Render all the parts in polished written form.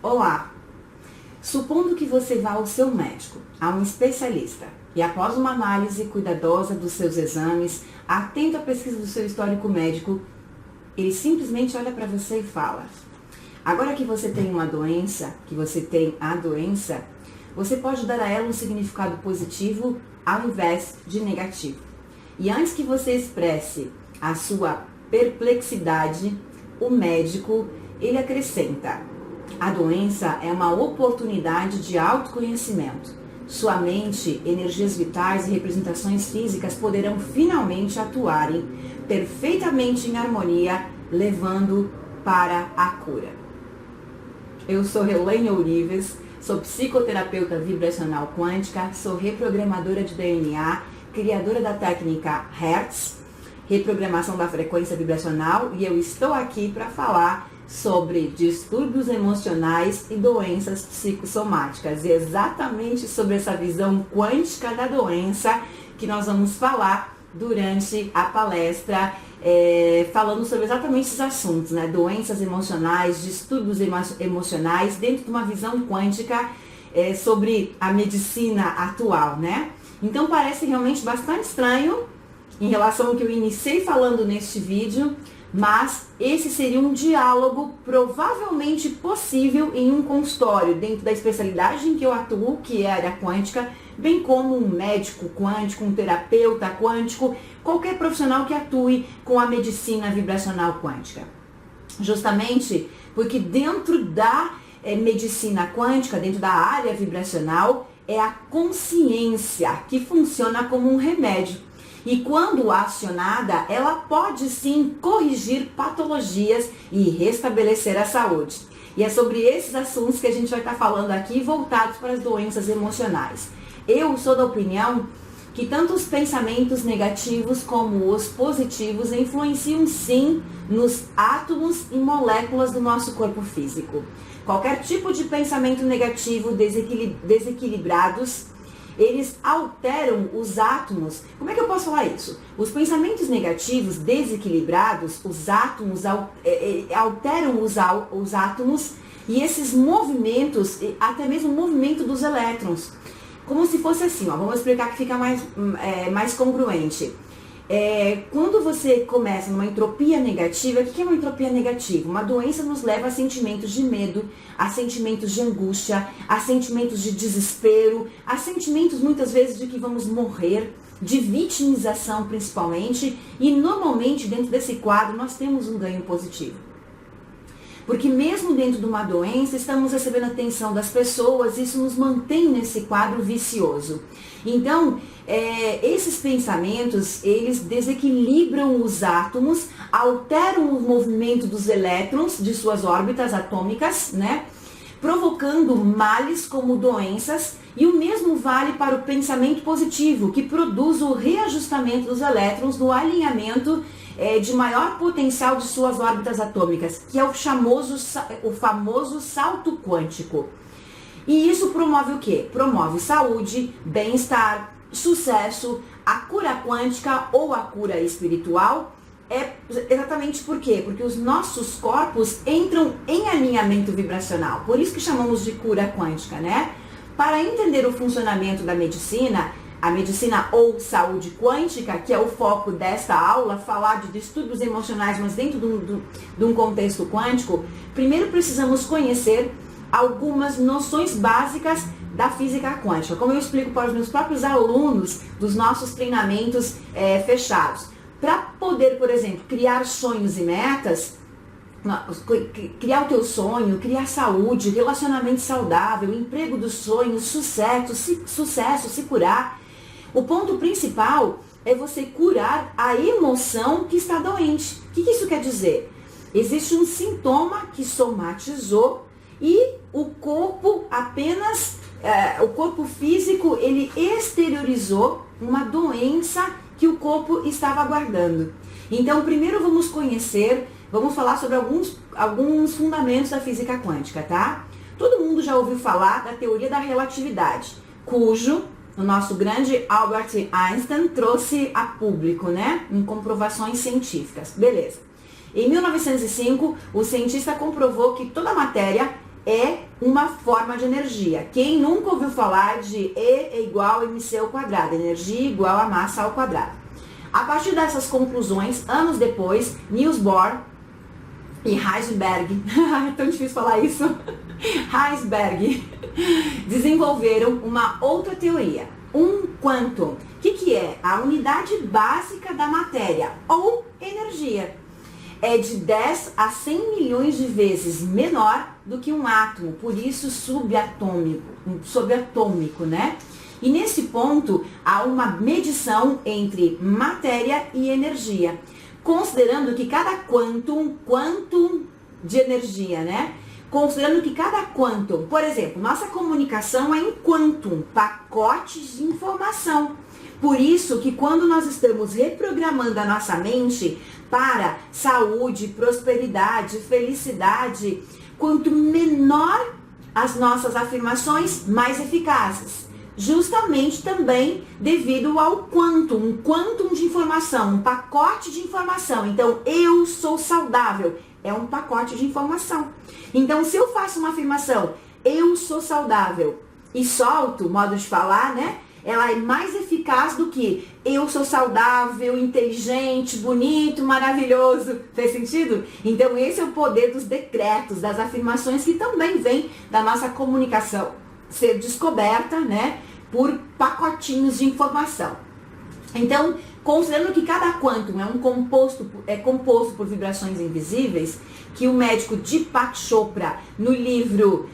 Olá! Supondo que você vá ao seu médico, a um especialista, e após uma análise cuidadosa dos seus exames, atento à pesquisa do seu histórico médico, ele simplesmente olha para você e fala: agora que você tem uma doença, que você tem a doença, você pode dar a ela um significado positivo ao invés de negativo. E antes que você expresse a sua perplexidade, o médico, ele acrescenta: a doença é uma oportunidade de autoconhecimento. Sua mente, energias vitais e representações físicas poderão finalmente atuarem perfeitamente em harmonia, levando para a cura. Eu sou Helene Ourives, sou psicoterapeuta vibracional quântica, sou reprogramadora de DNA, criadora da técnica Hertz, reprogramação da frequência vibracional, e eu estou aqui para falar sobre distúrbios emocionais e doenças psicossomáticas. E exatamente sobre essa visão quântica da doença que nós vamos falar durante a palestra, falando sobre exatamente esses assuntos, né? Doenças emocionais, distúrbios emocionais, dentro de uma visão quântica sobre a medicina atual, né? Então parece realmente bastante estranho em relação ao que eu iniciei falando neste vídeo, mas esse seria um diálogo provavelmente possível em um consultório, dentro da especialidade em que eu atuo, que é a área quântica, bem como um médico quântico, um terapeuta quântico, qualquer profissional que atue com a medicina vibracional quântica. Justamente porque dentro da medicina quântica, dentro da área vibracional, é a consciência que funciona como um remédio. E quando acionada, ela pode sim corrigir patologias e restabelecer a saúde. E é sobre esses assuntos que a gente vai estar falando aqui, voltados para as doenças emocionais. Eu sou da opinião que tanto os pensamentos negativos como os positivos influenciam sim nos átomos e moléculas do nosso corpo físico. Qualquer tipo de pensamento negativo desequilibrados, eles alteram os átomos. Como é que eu posso falar isso? Os pensamentos negativos desequilibrados, os átomos alteram os átomos e esses movimentos, até mesmo o movimento dos elétrons. Como se fosse assim, ó, vamos explicar que fica mais congruente. Quando você começa numa entropia negativa, o que é uma entropia negativa? Uma doença nos leva a sentimentos de medo, a sentimentos de angústia, a sentimentos de desespero, a sentimentos muitas vezes de que vamos morrer, de vitimização principalmente, e normalmente dentro desse quadro nós temos um ganho positivo. Porque mesmo dentro de uma doença, estamos recebendo a atenção das pessoas, isso nos mantém nesse quadro vicioso. Então, esses pensamentos, eles desequilibram os átomos, alteram o movimento dos elétrons de suas órbitas atômicas, né? Provocando males como doenças, e o mesmo vale para o pensamento positivo, que produz o reajustamento dos elétrons no alinhamento de maior potencial de suas órbitas atômicas, que é o famoso salto quântico. E isso promove o quê? Promove saúde, bem-estar, sucesso, a cura quântica ou a cura espiritual. Exatamente por quê? Porque os nossos corpos entram em alinhamento vibracional. Por isso que chamamos de cura quântica, né? Para entender o funcionamento da medicina, a medicina ou saúde quântica, que é o foco desta aula, falar de distúrbios emocionais, mas dentro de um contexto quântico, primeiro precisamos conhecer algumas noções básicas da física quântica, como eu explico para os meus próprios alunos dos nossos treinamentos fechados. Para poder, por exemplo, criar sonhos e metas, criar o teu sonho, criar saúde, relacionamento saudável, emprego dos sonhos, sucesso, se curar. O ponto principal é você curar a emoção que está doente. O que isso quer dizer? Existe um sintoma que somatizou e o corpo o corpo físico, ele exteriorizou uma doença que o corpo estava aguardando. Então, primeiro vamos falar sobre alguns fundamentos da física quântica, tá? Todo mundo já ouviu falar da teoria da relatividade, cujo o nosso grande Albert Einstein trouxe a público, né? Em comprovações científicas. Beleza. Em 1905, o cientista comprovou que toda matéria é uma forma de energia. Quem nunca ouviu falar de E é igual a mc ao quadrado, energia igual a massa ao quadrado? A partir dessas conclusões, anos depois, Niels Bohr e Heisenberg, é tão difícil falar isso, Heisenberg, desenvolveram uma outra teoria, um quantum. O que é? A unidade básica da matéria, ou energia. É de 10 a 100 milhões de vezes menor do que um átomo, por isso subatômico, né? E nesse ponto, há uma medição entre matéria e energia, considerando que cada quantum de energia, né? Considerando que cada quantum, por exemplo, nossa comunicação é em quantum, pacotes de informação. Por isso que quando nós estamos reprogramando a nossa mente para saúde, prosperidade, felicidade, quanto menor as nossas afirmações, mais eficazes. Justamente também devido ao quantum, um quantum de informação, um pacote de informação. Então, eu sou saudável, é um pacote de informação. Então, se eu faço uma afirmação, eu sou saudável, e solto, modo de falar, né? Ela é mais eficaz do que eu sou saudável, inteligente, bonito, maravilhoso. Fez sentido? Então, esse é o poder dos decretos, das afirmações que também vem da nossa comunicação ser descoberta, né, por pacotinhos de informação. Então, considerando que cada quantum é composto por vibrações invisíveis, que o médico Deepak Chopra, no livro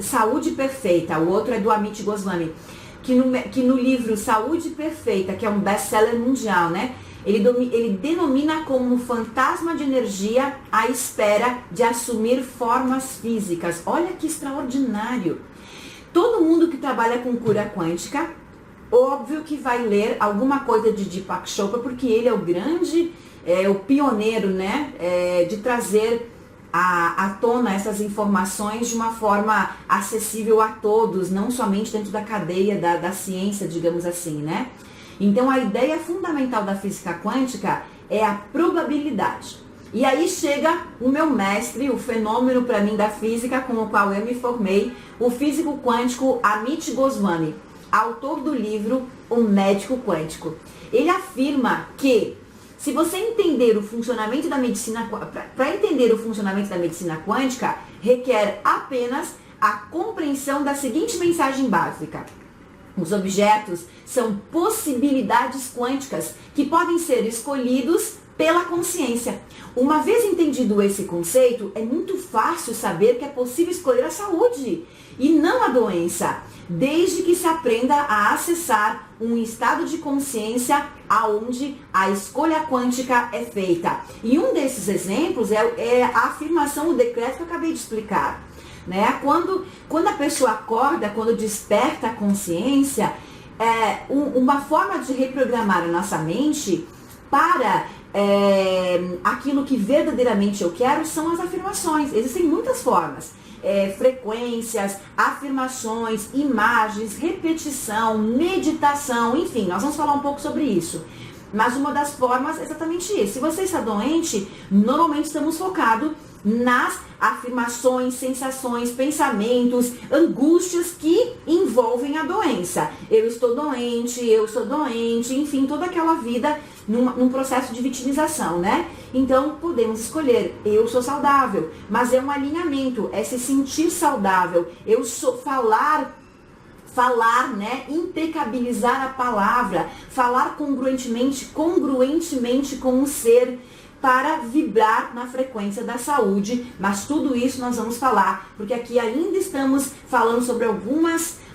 Saúde Perfeita, o outro é do Amit Goswami, que no livro Saúde Perfeita, que é um best-seller mundial, né, ele denomina como fantasma de energia à espera de assumir formas físicas. Olha que extraordinário! Todo mundo que trabalha com cura quântica, óbvio que vai ler alguma coisa de Deepak Chopra, porque ele é o grande, o pioneiro, né, de trazer à tona essas informações de uma forma acessível a todos, não somente dentro da cadeia da ciência, digamos assim, né? Então, a ideia fundamental da física quântica é a probabilidade. E aí chega o meu mestre, o fenômeno para mim da física, com o qual eu me formei, o físico quântico Amit Goswami, autor do livro O Médico Quântico. Ele afirma que, se você entender o funcionamento da medicina, para entender o funcionamento da medicina quântica, requer apenas a compreensão da seguinte mensagem básica. Os objetos são possibilidades quânticas que podem ser escolhidos pela consciência. Uma vez entendido esse conceito, é muito fácil saber que é possível escolher a saúde e não a doença, desde que se aprenda a acessar um estado de consciência aonde a escolha quântica é feita. E um desses exemplos é a afirmação, o decreto que eu acabei de explicar. Né? Quando a pessoa acorda, quando desperta a consciência, uma forma de reprogramar a nossa mente para aquilo que verdadeiramente eu quero são as afirmações. Existem muitas formas. Frequências, afirmações, imagens, repetição, meditação, enfim, nós vamos falar um pouco sobre isso. Mas uma das formas é exatamente isso. Se você está doente, normalmente estamos focados nas afirmações, sensações, pensamentos, angústias que envolvem a doença. Eu estou doente, enfim, toda aquela vida num processo de vitimização, né? Então, podemos escolher, eu sou saudável, mas é um alinhamento, é se sentir saudável, eu sou falar, né? Impecabilizar a palavra, falar congruentemente com o ser, para vibrar na frequência da saúde, mas tudo isso nós vamos falar, porque aqui ainda estamos falando sobre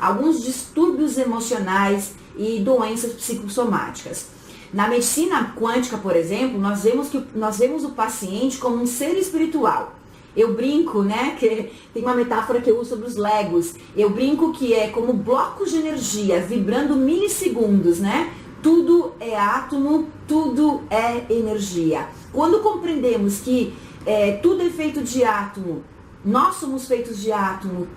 alguns distúrbios emocionais e doenças psicossomáticas. Na medicina quântica, por exemplo, nós vemos o paciente como um ser espiritual. Eu brinco, né, que tem uma metáfora que eu uso sobre os Legos, eu brinco que é como blocos de energia vibrando milissegundos, né? Tudo é átomo, tudo é energia. Quando compreendemos que tudo é feito de átomo, nós somos feitos de átomo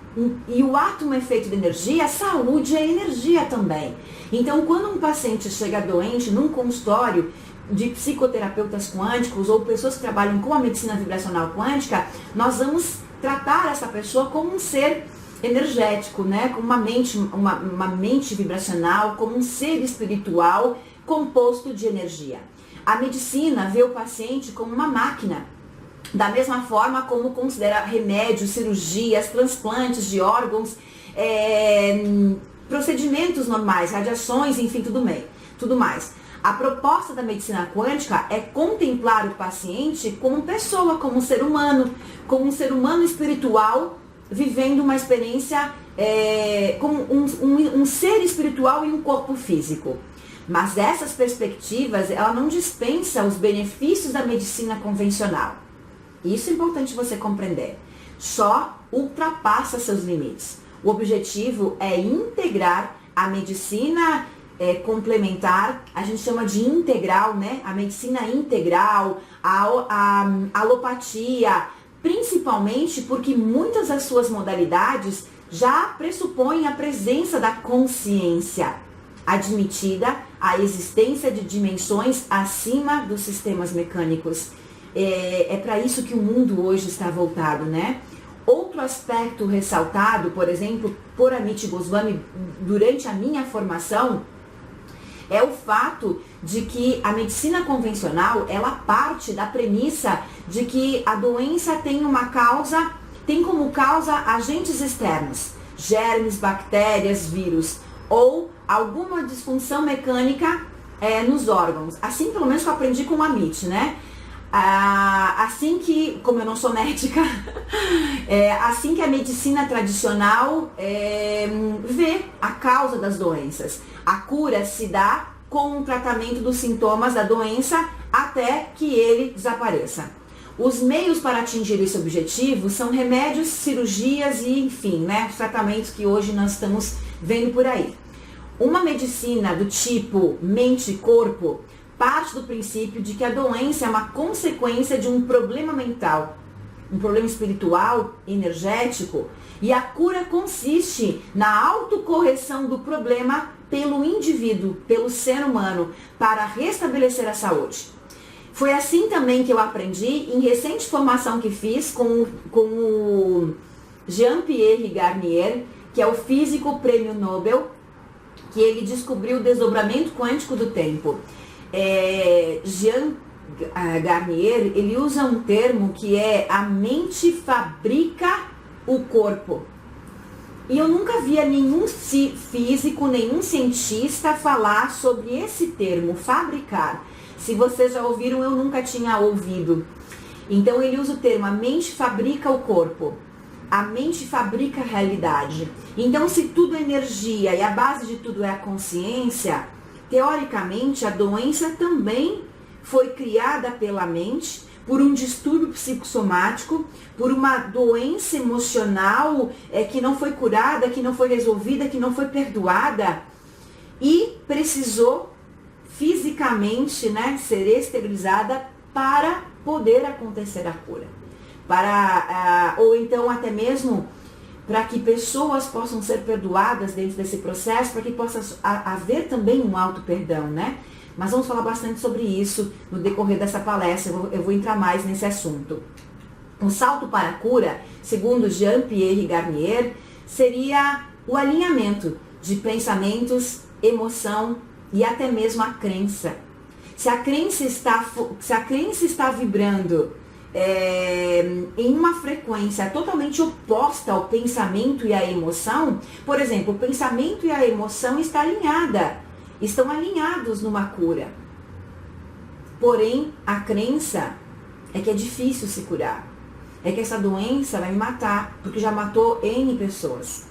e o átomo é feito de energia, a saúde é energia também. Então, quando um paciente chega doente num consultório de psicoterapeutas quânticos ou pessoas que trabalham com a medicina vibracional quântica, nós vamos tratar essa pessoa como um ser energético, né? Como uma mente vibracional, como um ser espiritual composto de energia. A medicina vê o paciente como uma máquina, da mesma forma como considera remédios, cirurgias, transplantes de órgãos, procedimentos normais, radiações, enfim, tudo mais. A proposta da medicina quântica é contemplar o paciente como pessoa, como um ser humano espiritual, vivendo uma experiência como um ser espiritual em um corpo físico. Mas essas perspectivas, ela não dispensa os benefícios da medicina convencional. Isso é importante você compreender. Só ultrapassa seus limites. O objetivo é integrar a medicina complementar, a gente chama de integral, né? A medicina integral, a alopatia, principalmente porque muitas das suas modalidades já pressupõem a presença da consciência, admitida a existência de dimensões acima dos sistemas mecânicos. É para isso que o mundo hoje está voltado, né? Outro aspecto ressaltado, por exemplo, por Amit Goswami durante a minha formação, é o fato de que a medicina convencional, ela parte da premissa de que a doença tem como causa agentes externos, germes, bactérias, vírus, ou alguma disfunção mecânica nos órgãos. Assim, pelo menos, que eu aprendi com o Amit, né? Assim que, como eu não sou médica, assim que a medicina tradicional vê a causa das doenças. A cura se dá com o tratamento dos sintomas da doença até que ele desapareça. Os meios para atingir esse objetivo são remédios, cirurgias e, enfim, né, os tratamentos que hoje nós estamos vendo por aí. Uma medicina do tipo mente-corpo parte do princípio de que a doença é uma consequência de um problema mental, um problema espiritual, energético, e a cura consiste na autocorreção do problema pelo indivíduo, pelo ser humano, para restabelecer a saúde. Foi assim também que eu aprendi em recente formação que fiz com o Jean-Pierre Garnier, que é o físico prêmio Nobel, que ele descobriu o desdobramento quântico do tempo. Jean Garnier, ele usa um termo que é a mente fabrica o corpo. E eu nunca via nenhum físico, nenhum cientista falar sobre esse termo, fabricar. Se vocês já ouviram, eu nunca tinha ouvido. Então ele usa o termo, a mente fabrica o corpo. A mente fabrica a realidade. Então, se tudo é energia e a base de tudo é a consciência, teoricamente a doença também foi criada pela mente, por um distúrbio psicossomático, por uma doença emocional que não foi curada, que não foi resolvida, que não foi perdoada e precisou fisicamente, né, ser esterilizada para poder acontecer a cura. Ou então até mesmo para que pessoas possam ser perdoadas dentro desse processo, para que possa haver também um auto-perdão, né? Mas vamos falar bastante sobre isso no decorrer dessa palestra, eu vou entrar mais nesse assunto. O salto para a cura, segundo Jean-Pierre Garnier, seria o alinhamento de pensamentos, emoção e até mesmo a crença. Se a crença está vibrando em uma frequência totalmente oposta ao pensamento e à emoção, por exemplo, o pensamento e a emoção estão alinhados numa cura. Porém, a crença é que é difícil se curar. É que essa doença vai me matar, porque já matou N pessoas.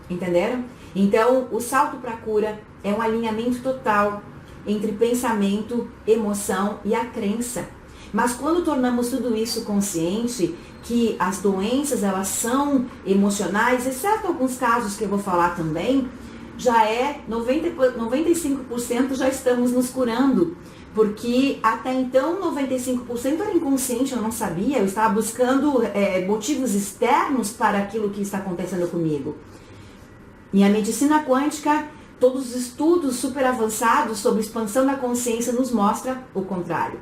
Entenderam? Então, o salto para a cura é um alinhamento total entre pensamento, emoção e a crença. Mas quando tornamos tudo isso consciente, que as doenças elas são emocionais, exceto alguns casos que eu vou falar também, já 95% já estamos nos curando. Porque até então 95% era inconsciente, eu não sabia, eu estava buscando motivos externos para aquilo que está acontecendo comigo. E a medicina quântica, todos os estudos super avançados sobre expansão da consciência nos mostra o contrário.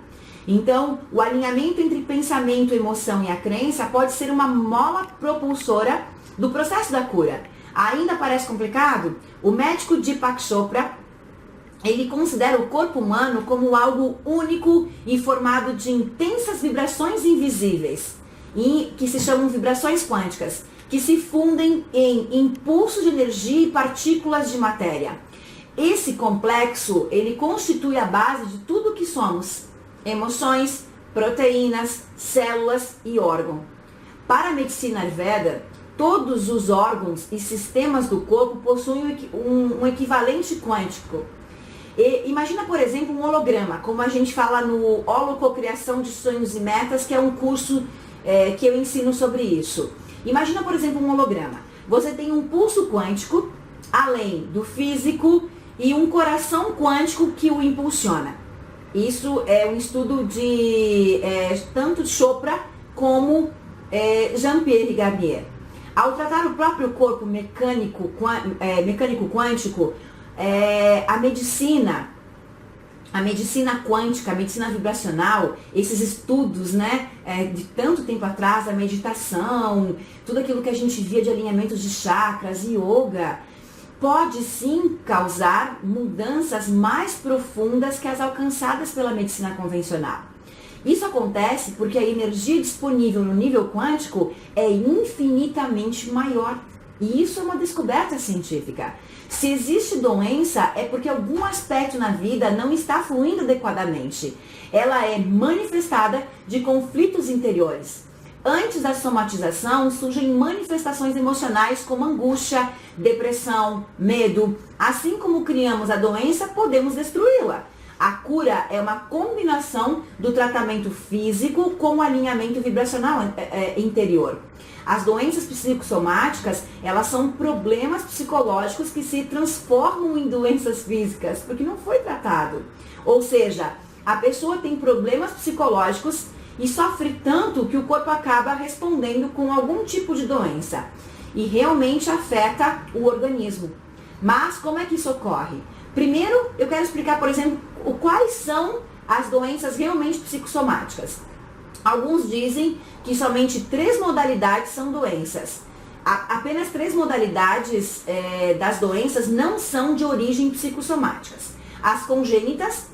Então, o alinhamento entre pensamento, emoção e a crença pode ser uma mola propulsora do processo da cura. Ainda parece complicado? O médico Deepak Chopra, ele considera o corpo humano como algo único e formado de intensas vibrações invisíveis, que se chamam vibrações quânticas, que se fundem em impulsos de energia e partículas de matéria. Esse complexo, ele constitui a base de tudo o que somos: emoções, proteínas, células e órgãos. Para a medicina Ayurveda, todos os órgãos e sistemas do corpo possuem um equivalente quântico. E imagina, por exemplo, um holograma, como a gente fala no Holococriação de Sonhos e Metas, que é um curso que eu ensino sobre isso. Imagina, por exemplo, um holograma. Você tem um pulso quântico, além do físico, e um coração quântico que o impulsiona. Isso é um estudo de tanto de Chopra como Jean-Pierre Garnier. Ao tratar o próprio corpo mecânico quântico, a medicina quântica, a medicina vibracional, esses estudos, né, de tanto tempo atrás, a meditação, tudo aquilo que a gente via de alinhamentos de chakras, yoga, pode sim causar mudanças mais profundas que as alcançadas pela medicina convencional. Isso acontece porque a energia disponível no nível quântico é infinitamente maior. E isso é uma descoberta científica. Se existe doença, é porque algum aspecto na vida não está fluindo adequadamente. Ela é manifestada de conflitos interiores. Antes da somatização, surgem manifestações emocionais como angústia, depressão, medo. Assim como criamos a doença, podemos destruí-la. A cura é uma combinação do tratamento físico com o alinhamento vibracional interior. As doenças psicossomáticas, elas são problemas psicológicos que se transformam em doenças físicas, porque não foi tratado. Ou seja, a pessoa tem problemas psicológicos e sofre tanto que o corpo acaba respondendo com algum tipo de doença. E realmente afeta o organismo. Mas como é que isso ocorre? Primeiro, eu quero explicar, por exemplo, quais são as doenças realmente psicossomáticas. Alguns dizem que somente 3 modalidades são doenças. Apenas 3 modalidades das doenças não são de origem psicossomáticas. As congênitas,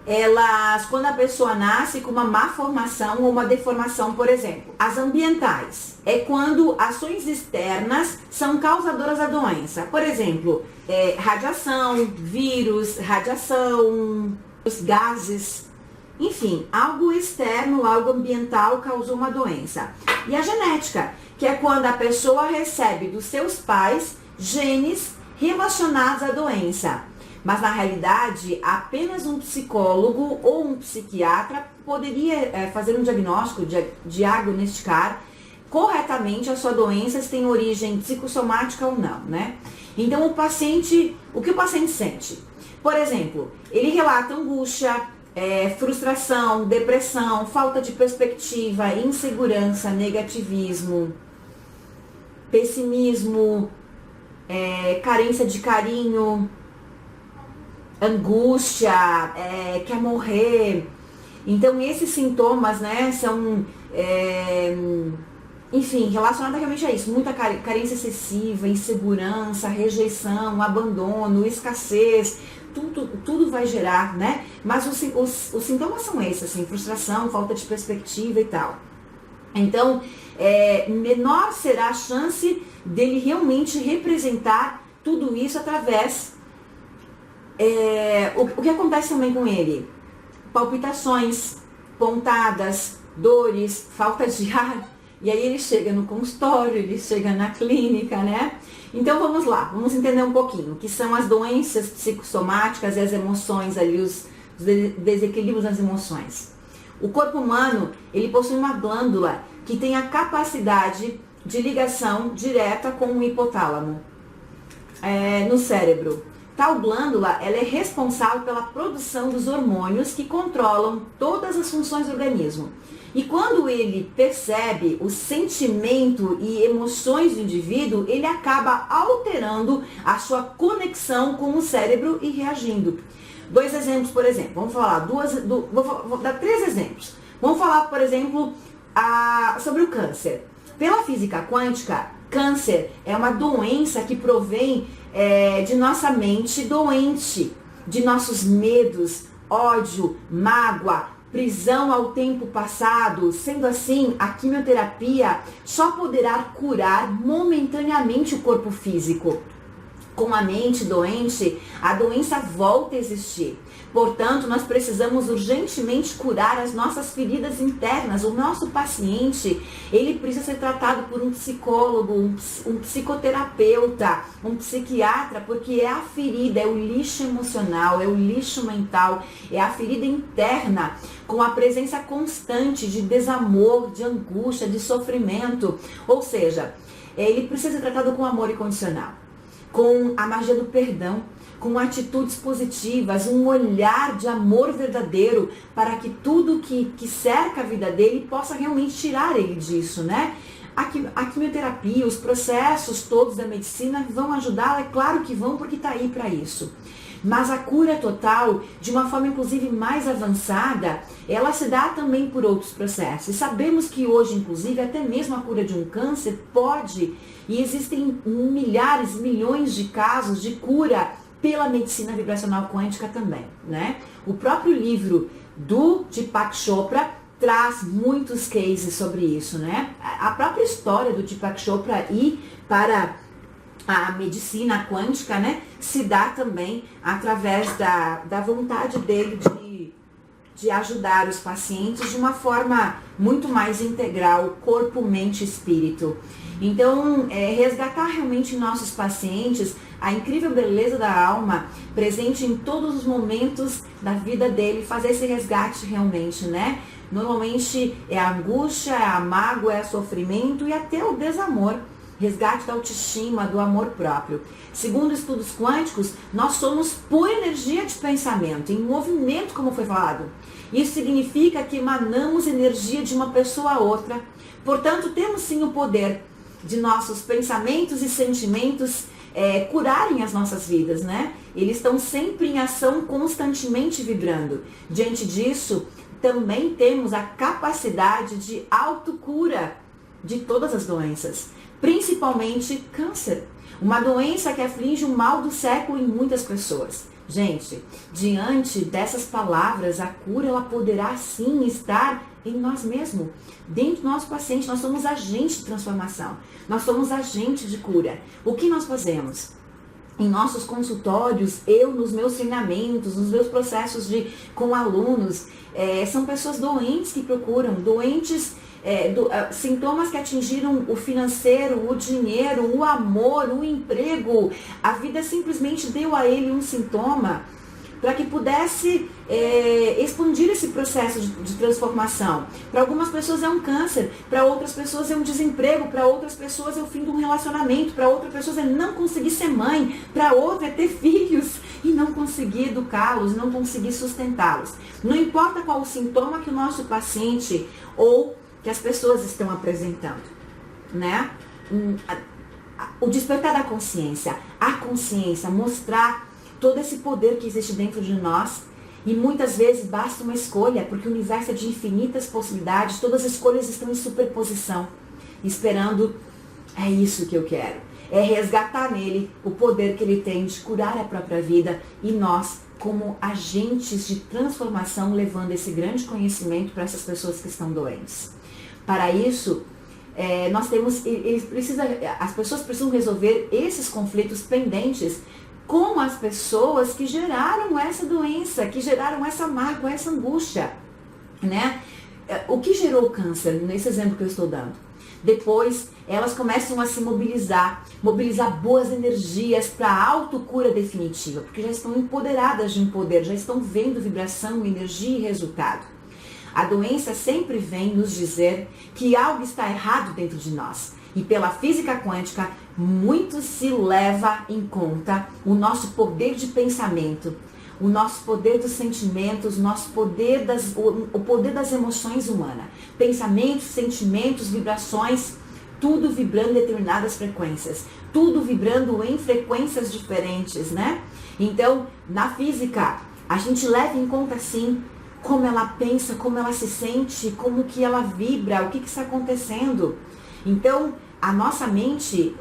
elas, quando a pessoa nasce com uma má formação ou uma deformação, por exemplo. As ambientais, é quando ações externas são causadoras da doença. Por exemplo, radiação, vírus, os gases, enfim, algo externo, algo ambiental causou uma doença. E a genética, que é quando a pessoa recebe dos seus pais genes relacionados à doença. Mas na realidade, apenas um psicólogo ou um psiquiatra poderia fazer um diagnóstico, diagnosticar corretamente a sua doença, se tem origem psicossomática ou não, né? Então o que o paciente sente? Por exemplo, ele relata angústia, frustração, depressão, falta de perspectiva, insegurança, negativismo, pessimismo, carência de carinho, angústia, quer morrer. Então esses sintomas, né, são, enfim, relacionados realmente a isso. Muita carência excessiva, insegurança, rejeição, abandono, escassez, tudo vai gerar, né? Mas os sintomas são esses, assim, frustração, falta de perspectiva e tal. Então, menor será a chance dele realmente representar tudo isso através. O que acontece também com ele? Palpitações, pontadas, dores, falta de ar. E aí ele chega no consultório, ele chega na clínica, né? Então vamos lá, vamos entender um pouquinho o que são as doenças psicossomáticas e as emoções ali, os desequilíbrios das emoções. O corpo humano, ele possui uma glândula que tem a capacidade de ligação direta com o hipotálamo no cérebro. Tal glândula, ela é responsável pela produção dos hormônios que controlam todas as funções do organismo. E quando ele percebe o sentimento e emoções do indivíduo, ele acaba alterando a sua conexão com o cérebro e reagindo. Dois exemplos, por exemplo. Vamos falar vou dar 3 exemplos. Vamos falar, por exemplo, sobre o câncer. Pela física quântica, câncer é uma doença que provém de nossa mente doente, de nossos medos, ódio, mágoa, prisão ao tempo passado. Sendo assim, a quimioterapia só poderá curar momentaneamente o corpo físico. Com a mente doente, a doença volta a existir. Portanto, nós precisamos urgentemente curar as nossas feridas internas. O nosso paciente, ele precisa ser tratado por um psicólogo, um psicoterapeuta, um psiquiatra, porque é a ferida, é o lixo emocional, é o lixo mental, é a ferida interna, com a presença constante de desamor, de angústia, de sofrimento. Ou seja, ele precisa ser tratado com amor incondicional, com a magia do perdão, com atitudes positivas, um olhar de amor verdadeiro, para que tudo que cerca a vida dele possa realmente tirar ele disso, né? A quimioterapia, os processos todos da medicina vão ajudá-la, é claro que vão, porque está aí para isso. Mas a cura total, de uma forma inclusive mais avançada, ela se dá também por outros processos. E sabemos que hoje, inclusive, até mesmo a cura de um câncer pode, e existem milhares, milhões de casos de cura pela medicina vibracional quântica também, né? O próprio livro do Deepak Chopra traz muitos cases sobre isso, né? A própria história do Deepak Chopra e para a medicina quântica, né, se dá também através da vontade dele de ajudar os pacientes de uma forma muito mais integral, corpo, mente e espírito. Então, resgatar realmente em nossos pacientes a incrível beleza da alma presente em todos os momentos da vida dele, fazer esse resgate realmente, né? Normalmente é a angústia, é a mágoa, é o sofrimento e até o desamor. Resgate da autoestima, do amor próprio. Segundo estudos quânticos, nós somos pura energia de pensamento, em movimento, como foi falado. Isso significa que emanamos energia de uma pessoa a outra. Portanto, temos sim o poder de nossos pensamentos e sentimentos curarem as nossas vidas, né? Eles estão sempre em ação, constantemente vibrando. Diante disso, também temos a capacidade de autocura de todas as doenças, principalmente câncer, uma doença que aflige o mal do século em muitas pessoas. Gente, diante dessas palavras, a cura ela poderá sim estar em nós mesmos, dentro do nosso paciente. Nós somos agente de transformação, nós somos agente de cura. O que nós fazemos? Em nossos consultórios, eu nos meus treinamentos, nos meus processos com alunos, são pessoas doentes que procuram, doentes, sintomas que atingiram o financeiro, o dinheiro, o amor, o emprego. A vida simplesmente deu a ele um sintoma para que pudesse expandir esse processo de transformação. Para algumas pessoas é um câncer, para outras pessoas é um desemprego, para outras pessoas é o fim de um relacionamento, para outras pessoas é não conseguir ser mãe, para outra é ter filhos e não conseguir educá-los, não conseguir sustentá-los. Não importa qual o sintoma que o nosso paciente ou que as pessoas estão apresentando, né? O despertar da consciência, a consciência, mostrar todo esse poder que existe dentro de nós. E muitas vezes basta uma escolha, porque o universo é de infinitas possibilidades, todas as escolhas estão em superposição, esperando, é isso que eu quero. É resgatar nele o poder que ele tem de curar a própria vida e nós, como agentes de transformação, levando esse grande conhecimento para essas pessoas que estão doentes. Para isso, as pessoas precisam resolver esses conflitos pendentes com as pessoas que geraram essa doença, que geraram essa mágoa, essa angústia, né? O que gerou o câncer, nesse exemplo que eu estou dando? Depois, elas começam a se mobilizar boas energias para a autocura definitiva, porque já estão empoderadas de um poder, já estão vendo vibração, energia e resultado. A doença sempre vem nos dizer que algo está errado dentro de nós. E pela física quântica, muito se leva em conta o nosso poder de pensamento, o nosso poder dos sentimentos, o nosso poder o poder das emoções humanas. Pensamentos, sentimentos, vibrações, tudo vibrando em determinadas frequências, tudo vibrando em frequências diferentes, né? Então, na física A gente leva em conta, sim, como ela pensa, como ela se sente, como que ela vibra, o que está acontecendo. Então, a nossa mente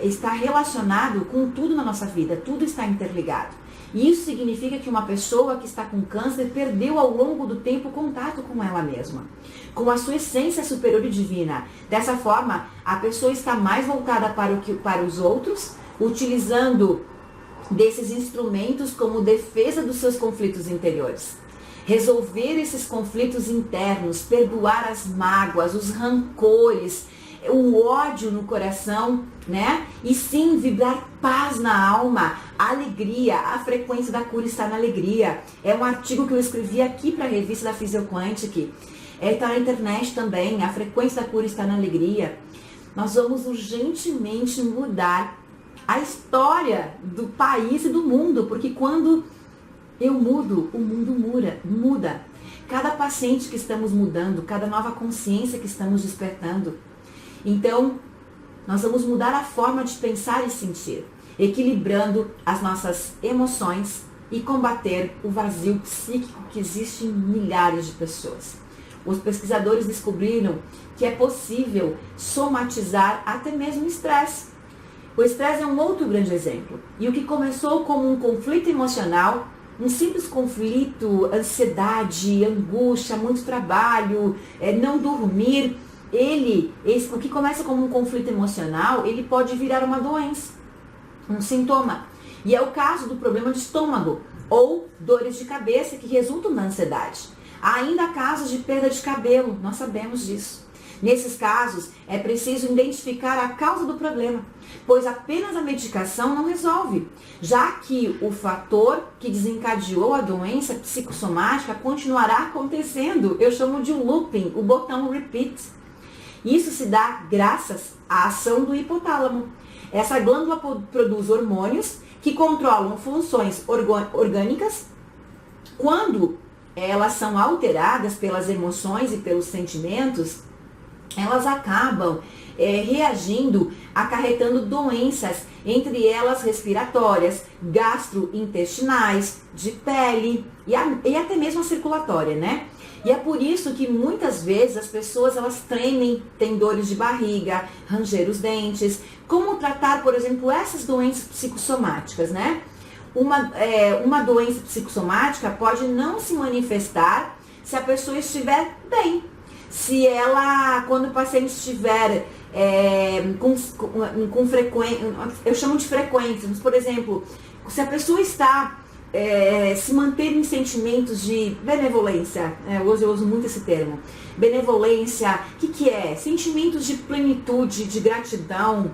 está relacionado com tudo na nossa vida, tudo está interligado. E isso significa que uma pessoa que está com câncer perdeu ao longo do tempo o contato com ela mesma, com a sua essência superior e divina. Dessa forma, a pessoa está mais voltada para os outros, utilizando desses instrumentos como defesa dos seus conflitos interiores. Resolver esses conflitos internos, perdoar as mágoas, os rancores, o ódio no coração, né? E sim, vibrar paz na alma, alegria. A frequência da cura está na alegria. É um artigo que eu escrevi aqui para a revista da Physioquantic. Está na internet também. A frequência da cura está na alegria. Nós vamos urgentemente mudar a história do país e do mundo, porque quando eu mudo, o mundo muda. Cada paciente que estamos mudando, cada nova consciência que estamos despertando. Então, nós vamos mudar a forma de pensar e sentir, equilibrando as nossas emoções e combater o vazio psíquico que existe em milhares de pessoas. Os pesquisadores descobriram que é possível somatizar até mesmo o estresse. O estresse é um outro grande exemplo. E o que começou como um conflito emocional, um simples conflito, ansiedade, angústia, muito trabalho, não dormir, o que começa como um conflito emocional, ele pode virar uma doença, um sintoma. E é o caso do problema de estômago ou dores de cabeça que resultam da ansiedade. Há ainda casos de perda de cabelo, nós sabemos disso. Nesses casos, é preciso identificar a causa do problema, pois apenas a medicação não resolve, já que o fator que desencadeou a doença psicossomática continuará acontecendo. Eu chamo de looping, o botão repeat. Isso se dá graças à ação do hipotálamo. Essa glândula produz hormônios que controlam funções orgânicas. Quando elas são alteradas pelas emoções e pelos sentimentos, elas acabam reagindo, acarretando doenças, entre elas respiratórias, gastrointestinais, de pele e até mesmo a circulatória, né? E é por isso que muitas vezes as pessoas elas tremem, têm dores de barriga, ranger os dentes. Como tratar, por exemplo, essas doenças psicossomáticas, né? Uma doença psicossomática pode não se manifestar se a pessoa estiver bem. Se ela, quando o paciente estiver com frequência, eu chamo de frequências, mas, por exemplo, se a pessoa está se manter em sentimentos de benevolência, hoje eu uso muito esse termo, benevolência, o que é? Sentimentos de plenitude, de gratidão,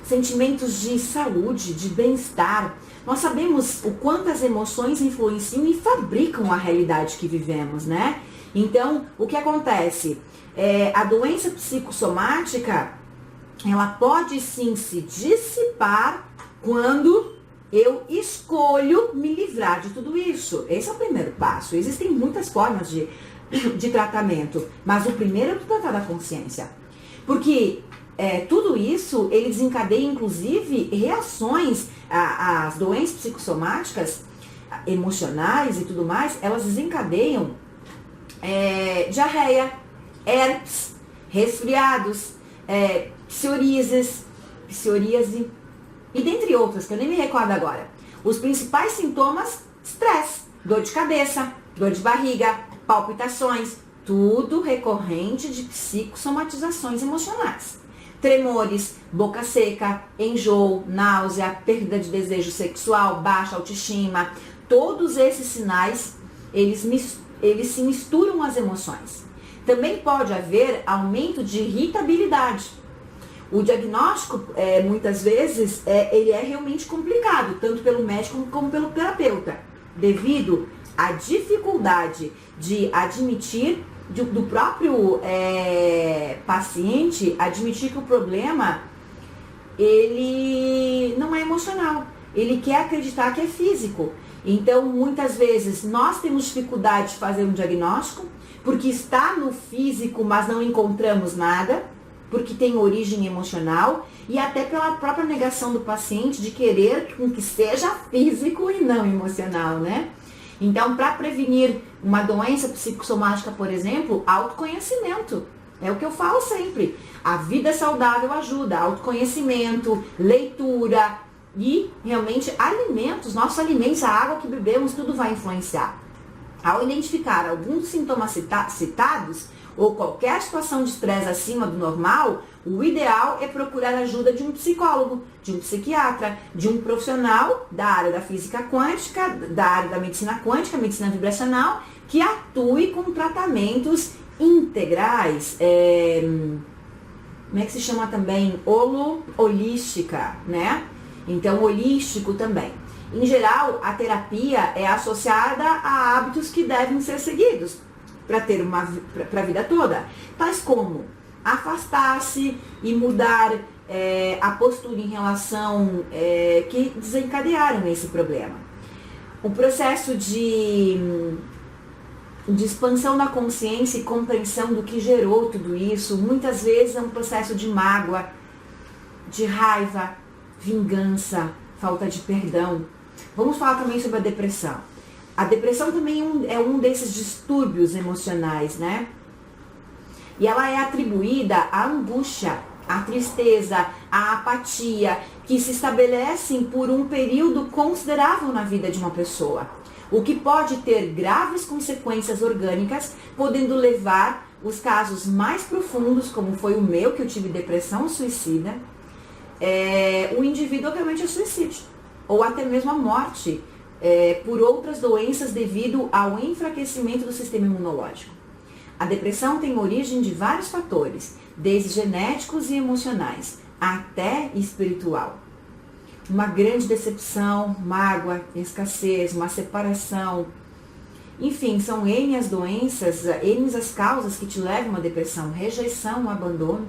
sentimentos de saúde, de bem-estar. Nós sabemos o quanto as emoções influenciam e fabricam a realidade que vivemos, né? Então, o que acontece? A doença psicossomática, ela pode sim se dissipar quando eu escolho me livrar de tudo isso. Esse é o primeiro passo. Existem muitas formas de tratamento, mas o primeiro é tratar da consciência. Porque tudo isso, ele desencadeia, inclusive, reações às doenças psicossomáticas, emocionais e tudo mais, elas desencadeiam diarreia, herpes, resfriados, psoríase, e dentre outras, que eu nem me recordo agora. Os principais sintomas, estresse, dor de cabeça, dor de barriga, palpitações, tudo recorrente de psicossomatizações emocionais. Tremores, boca seca, enjoo, náusea, perda de desejo sexual, baixa autoestima, todos esses sinais, eles se misturam às emoções. Também pode haver aumento de irritabilidade. O diagnóstico, muitas vezes, ele é realmente complicado, tanto pelo médico como pelo terapeuta, devido à dificuldade de admitir, do próprio paciente, admitir que o problema, ele não é emocional, ele quer acreditar que é físico. Então, muitas vezes, nós temos dificuldade de fazer um diagnóstico, porque está no físico, mas não encontramos nada. porque tem origem emocional e até pela própria negação do paciente de querer que seja físico e não emocional, né? Então, para prevenir uma doença psicossomática, por exemplo, autoconhecimento. É o que eu falo sempre. A vida saudável ajuda, autoconhecimento, leitura e realmente alimentos, nossos alimentos, a água que bebemos, tudo vai influenciar. Ao identificar alguns sintomas citados ou qualquer situação de estresse acima do normal, o ideal é procurar a ajuda de um psicólogo, de um psiquiatra, de um profissional da área da física quântica, da área da medicina quântica, medicina vibracional, que atue com tratamentos integrais, como é que se chama também? Holística, né? Então, holístico também. Em geral, a terapia é associada a hábitos que devem ser seguidos para ter para a vida toda, tais como afastar-se e mudar a postura em relação que desencadearam esse problema. O processo de expansão da consciência e compreensão do que gerou tudo isso, muitas vezes é um processo de mágoa, de raiva, vingança, falta de perdão. Vamos falar também sobre a depressão. A depressão também é um desses distúrbios emocionais, né? E ela é atribuída à angústia, à tristeza, à apatia, que se estabelecem por um período considerável na vida de uma pessoa, o que pode ter graves consequências orgânicas, podendo levar os casos mais profundos, como foi o meu, que eu tive depressão suicida, o indivíduo obviamente a suicídio, ou até mesmo a morte, por outras doenças devido ao enfraquecimento do sistema imunológico. A depressão tem origem de vários fatores, desde genéticos e emocionais, até espiritual. Uma grande decepção, mágoa, escassez, uma separação, enfim, são N as doenças, N as causas que te levam à depressão, rejeição, abandono.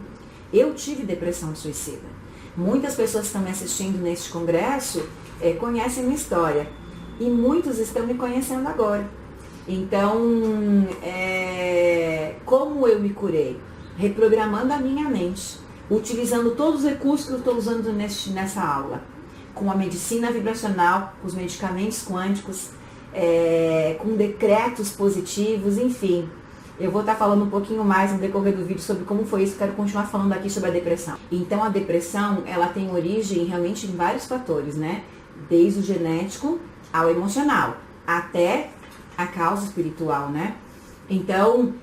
Eu tive depressão suicida. Muitas pessoas que estão me assistindo neste congresso conhecem a minha história. E muitos estão me conhecendo agora. Então, como eu me curei? Reprogramando a minha mente, utilizando todos os recursos que eu estou usando nessa aula. Com a medicina vibracional, com os medicamentos quânticos, com decretos positivos, enfim. Eu vou estar falando um pouquinho mais no decorrer do vídeo sobre como foi isso, quero continuar falando aqui sobre a depressão. Então, a depressão, ela tem origem realmente em vários fatores, né? Desde o genético ao emocional, até a causa espiritual, né? Então,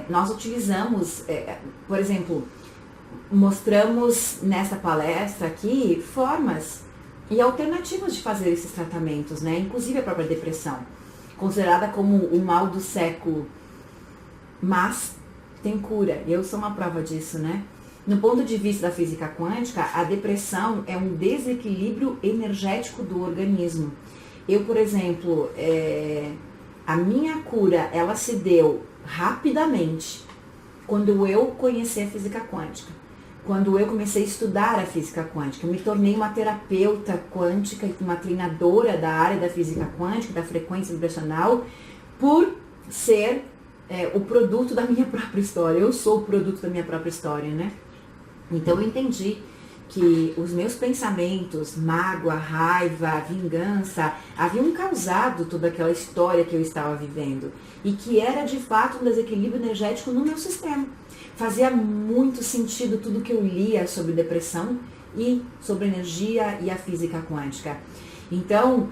nós utilizamos, por exemplo, mostramos nessa palestra aqui formas e alternativas de fazer esses tratamentos, né? Inclusive a própria depressão, considerada como o mal do século, mas tem cura. Eu sou uma prova disso, né? No ponto de vista da física quântica, a depressão é um desequilíbrio energético do organismo. Eu, por exemplo, a minha cura, ela se deu rapidamente quando eu conheci a física quântica. Quando eu comecei a estudar a física quântica, eu me tornei uma terapeuta quântica e uma treinadora da área da física quântica, da frequência vibracional, por ser o produto da minha própria história. Eu sou o produto da minha própria história, né? Então eu entendi que os meus pensamentos, mágoa, raiva, vingança, haviam causado toda aquela história que eu estava vivendo. E que era de fato um desequilíbrio energético no meu sistema. Fazia muito sentido tudo que eu lia sobre depressão e sobre energia e a física quântica. Então,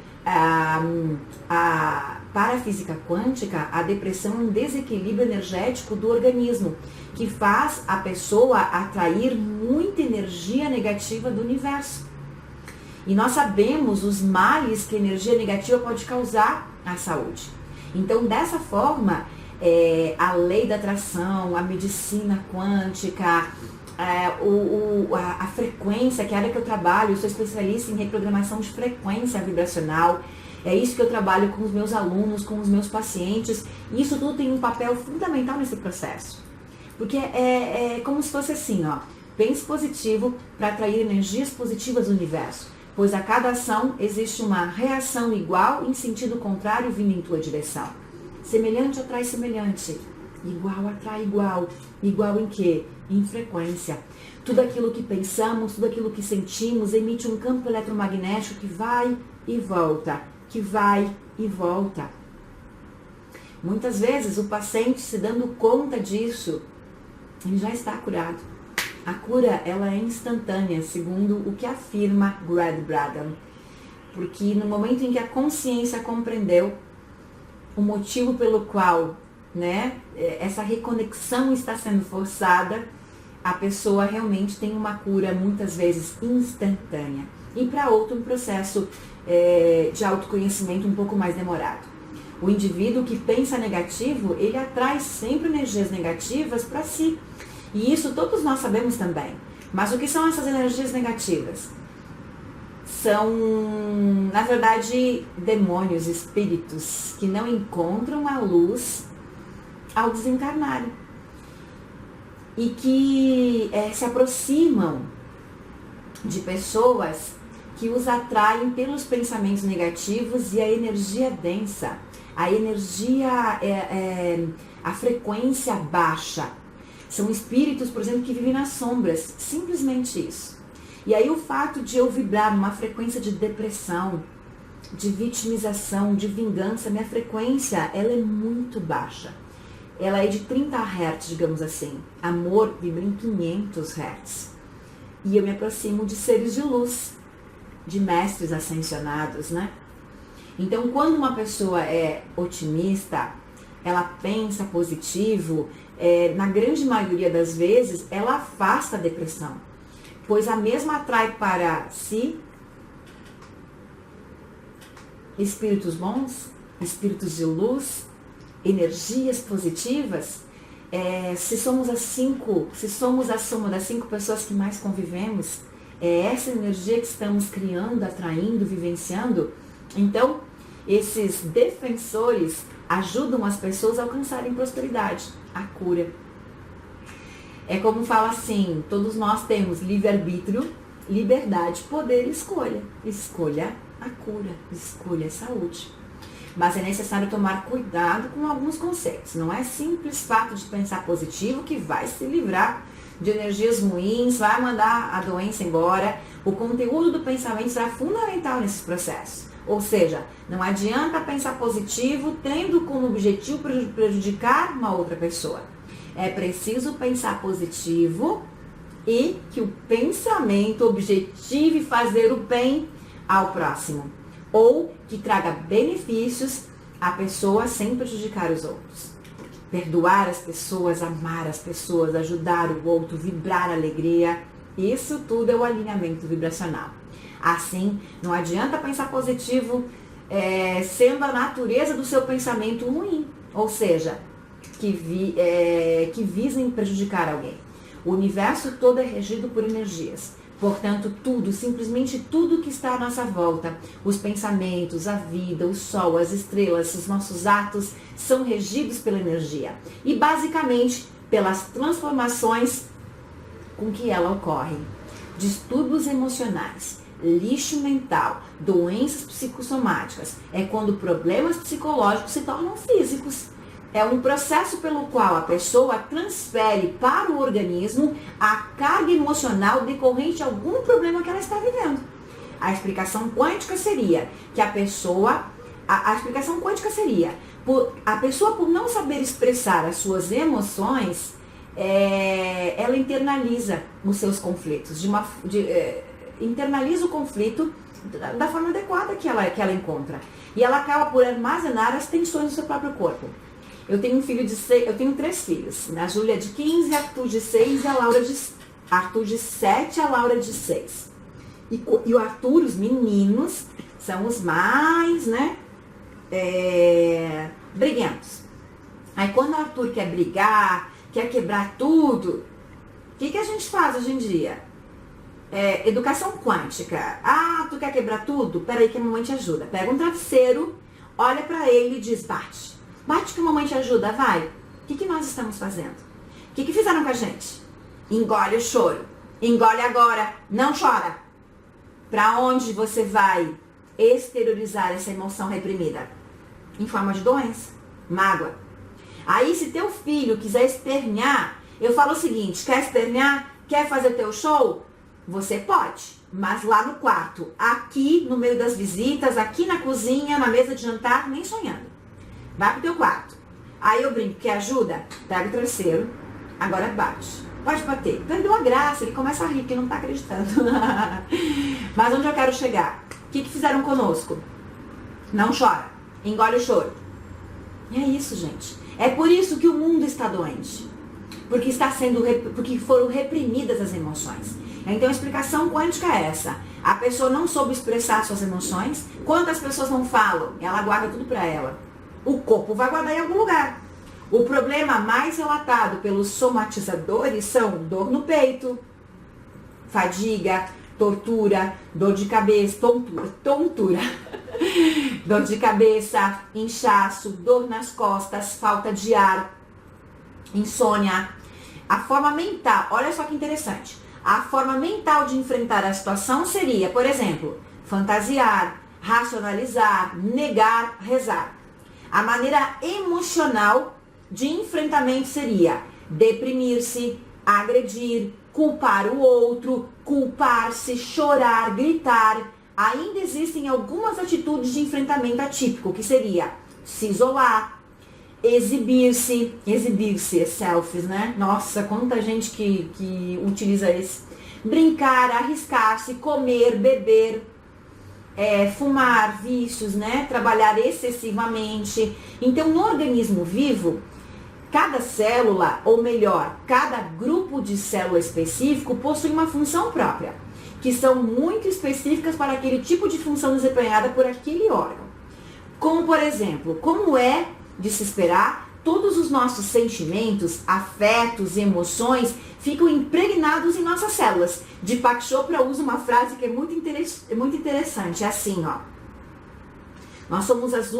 para a física quântica, a depressão é um desequilíbrio energético do organismo, que faz a pessoa atrair muita energia negativa do universo. E nós sabemos os males que a energia negativa pode causar à saúde. Então, dessa forma, a lei da atração, a medicina quântica, a frequência, que é a área que eu trabalho, eu sou especialista em reprogramação de frequência vibracional. É isso que eu trabalho com os meus alunos, com os meus pacientes. E isso tudo tem um papel fundamental nesse processo. Porque é como se fosse assim, ó. Pense positivo para atrair energias positivas do universo. Pois a cada ação existe uma reação igual em sentido contrário vindo em tua direção. Semelhante atrai semelhante. igual atrai igual. Igual em quê? Em frequência. Tudo aquilo que pensamos, tudo aquilo que sentimos emite um campo eletromagnético que vai e volta, que vai e volta. Muitas vezes o paciente, se dando conta disso, ele já está curado. A cura, ela é instantânea, segundo o que afirma Greg Braden. Porque no momento em que a consciência compreendeu o motivo pelo qual, né, essa reconexão está sendo forçada, a pessoa realmente tem uma cura, muitas vezes, instantânea. E para outro, um processo de autoconhecimento um pouco mais demorado. O indivíduo que pensa negativo, ele atrai sempre energias negativas para si. E isso todos nós sabemos também. Mas o que são essas energias negativas? São, na verdade, demônios, espíritos que não encontram a luz ao desencarnarem. E que se aproximam de pessoas que os atraem pelos pensamentos negativos e a energia densa, a energia, a frequência baixa. São espíritos, por exemplo, que vivem nas sombras, simplesmente isso. E aí o fato de eu vibrar numa frequência de depressão, de vitimização, de vingança, minha frequência, ela é muito baixa. Ela é de 30 Hz, digamos assim. Amor vibra em 500 Hz. E eu me aproximo de seres de luz, de mestres ascensionados, né? Então, quando uma pessoa é otimista, ela pensa positivo, na grande maioria das vezes, ela afasta a depressão. Pois a mesma atrai para si espíritos bons, espíritos de luz, energias positivas. Se somos a soma das 5 pessoas que mais convivemos, é essa energia que estamos criando, atraindo, vivenciando. Então, esses defensores ajudam as pessoas a alcançarem prosperidade, a cura. É como fala assim, todos nós temos livre-arbítrio, liberdade, poder e escolha. Escolha a cura, escolha a saúde. Mas é necessário tomar cuidado com alguns conceitos. Não é simples fato de pensar positivo que vai se livrar de energias ruins, vai mandar a doença embora. O conteúdo do pensamento será fundamental nesse processo. Ou seja, não adianta pensar positivo tendo como objetivo prejudicar uma outra pessoa. É preciso pensar positivo e que o pensamento objetive fazer o bem ao próximo. Ou que traga benefícios à pessoa sem prejudicar os outros. Perdoar as pessoas, amar as pessoas, ajudar o outro, vibrar alegria. Isso tudo é o alinhamento vibracional. Assim, não adianta pensar positivo sendo a natureza do seu pensamento ruim. Ou seja, que visem prejudicar alguém. O universo todo é regido por energias. Portanto, tudo, simplesmente tudo que está à nossa volta, os pensamentos, a vida, o sol, as estrelas, os nossos atos, são regidos pela energia. E basicamente pelas transformações com que ela ocorre. Distúrbios emocionais, lixo mental, doenças psicossomáticas, é quando problemas psicológicos se tornam físicos. É um processo pelo qual a pessoa transfere para o organismo a carga emocional decorrente de algum problema que ela está vivendo. A explicação quântica seria que a pessoa por não saber expressar as suas emoções, ela internaliza os seus conflitos, internaliza o conflito da forma adequada que ela encontra. E ela acaba por armazenar as tensões do seu próprio corpo. Eu tenho eu tenho 3 filhos, né? A Júlia de 15, a Arthur de 6 e a Laura Arthur de 7 e a Laura de 6. E o Arthur, os meninos, são os mais, né, briguentos. Aí quando o Arthur quer brigar, quer quebrar tudo, o que a gente faz hoje em dia? Educação quântica. Ah, tu quer quebrar tudo? Peraí que a mamãe te ajuda. Pega um travesseiro, olha pra ele e diz, bate. Bate que a mamãe te ajuda, vai. O que nós estamos fazendo? O que fizeram com a gente? Engole o choro. Engole agora. Não chora. Para onde você vai exteriorizar essa emoção reprimida? Em forma de doença, mágoa. Aí se teu filho quiser espernear, eu falo o seguinte, quer espernear? Quer fazer teu show? Você pode, mas lá no quarto, aqui no meio das visitas, aqui na cozinha, na mesa de jantar, nem sonhando. Vai pro teu quarto. Aí eu brinco, quer ajuda? Pega o travesseiro, agora bate. Pode bater. Então ele deu uma graça, ele começa a rir, que não tá acreditando. Mas onde eu quero chegar? O que fizeram conosco? Não chora, engole o choro. E é isso, gente. É por isso que o mundo está doente. Porque foram reprimidas as emoções. Então a explicação quântica é essa. A pessoa não soube expressar suas emoções. Quantas pessoas não falam? Ela guarda tudo pra ela. O corpo vai guardar em algum lugar. O problema mais relatado pelos somatizadores são dor no peito, fadiga, tortura, dor de cabeça, tontura, dor de cabeça, inchaço, dor nas costas, falta de ar, insônia. A forma mental, olha só que interessante, a forma mental de enfrentar a situação seria, por exemplo, fantasiar, racionalizar, negar, rezar. A maneira emocional de enfrentamento seria deprimir-se, agredir, culpar o outro, culpar-se, chorar, gritar. Ainda existem algumas atitudes de enfrentamento atípico, que seria se isolar, exibir-se, selfies, né? Nossa, quanta gente que utiliza esse. Brincar, arriscar-se, comer, beber, fumar, vícios, né? Trabalhar excessivamente. Então, no organismo vivo, cada célula, ou melhor, cada grupo de célula específico possui uma função própria, que são muito específicas para aquele tipo de função desempenhada por aquele órgão. Como, por exemplo, como é de se esperar, todos os nossos sentimentos, afetos e emoções ficam impregnados em nossas células. Deepak Chopra usa uma frase que é muito interessante, é assim, ó. Nós somos os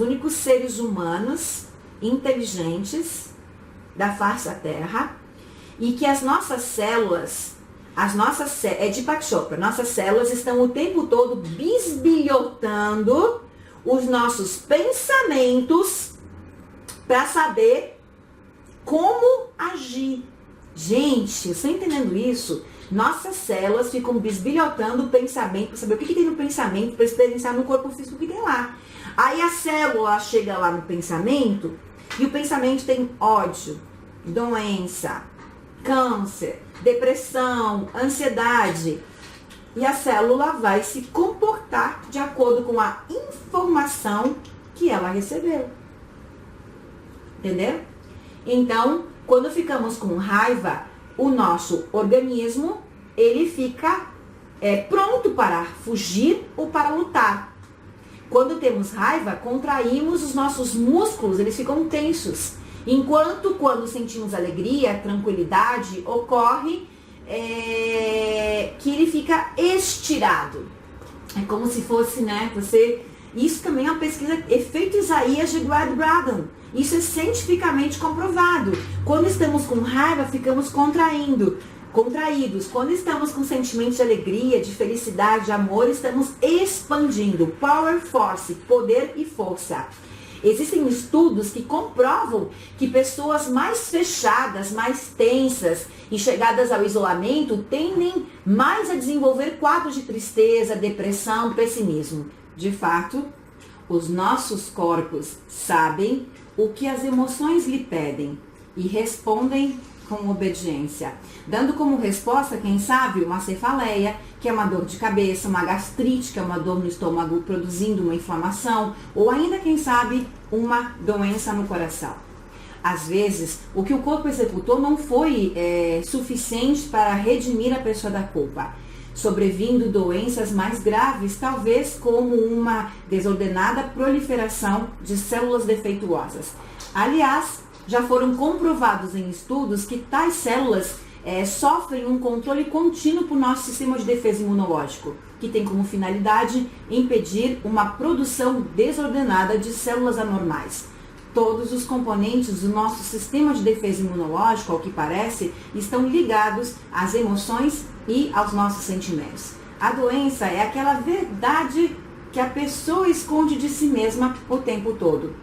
únicos seres humanos inteligentes da face da Terra e que as nossas células, Deepak Chopra, nossas células estão o tempo todo bisbilhotando os nossos pensamentos para saber como agir. Gente, vocês estão entendendo isso? Nossas células ficam bisbilhotando o pensamento para saber o que tem no pensamento, para experienciar no corpo físico que tem lá. Aí a célula chega lá no pensamento e o pensamento tem ódio, doença, câncer, depressão, ansiedade. E a célula vai se comportar de acordo com a informação que ela recebeu. Entendeu? Então, quando ficamos com raiva, o nosso organismo, ele fica pronto para fugir ou para lutar. Quando temos raiva, contraímos os nossos músculos, eles ficam tensos. Enquanto quando sentimos alegria, tranquilidade, ocorre que ele fica estirado. É como se fosse, né, isso também é uma pesquisa, efeito Isaías de Edward Braden. Isso é cientificamente comprovado. Quando estamos com raiva, ficamos contraídos. Quando estamos com sentimentos de alegria, de felicidade, de amor, estamos expandindo. Power, force, poder e força. Existem estudos que comprovam que pessoas mais fechadas, mais tensas e chegadas ao isolamento tendem mais a desenvolver quadros de tristeza, depressão, pessimismo. De fato, os nossos corpos sabem o que as emoções lhe pedem e respondem com obediência, dando como resposta, quem sabe, uma cefaleia, que é uma dor de cabeça, uma gastrite, que é uma dor no estômago produzindo uma inflamação, ou ainda, quem sabe, uma doença no coração. Às vezes, o que o corpo executou não foi suficiente para redimir a pessoa da culpa, sobrevindo doenças mais graves, talvez como uma desordenada proliferação de células defeituosas. Aliás, já foram comprovados em estudos que tais células sofrem um controle contínuo por nosso sistema de defesa imunológico, que tem como finalidade impedir uma produção desordenada de células anormais. Todos os componentes do nosso sistema de defesa imunológico, ao que parece, estão ligados às emoções e aos nossos sentimentos. A doença é aquela verdade que a pessoa esconde de si mesma o tempo todo,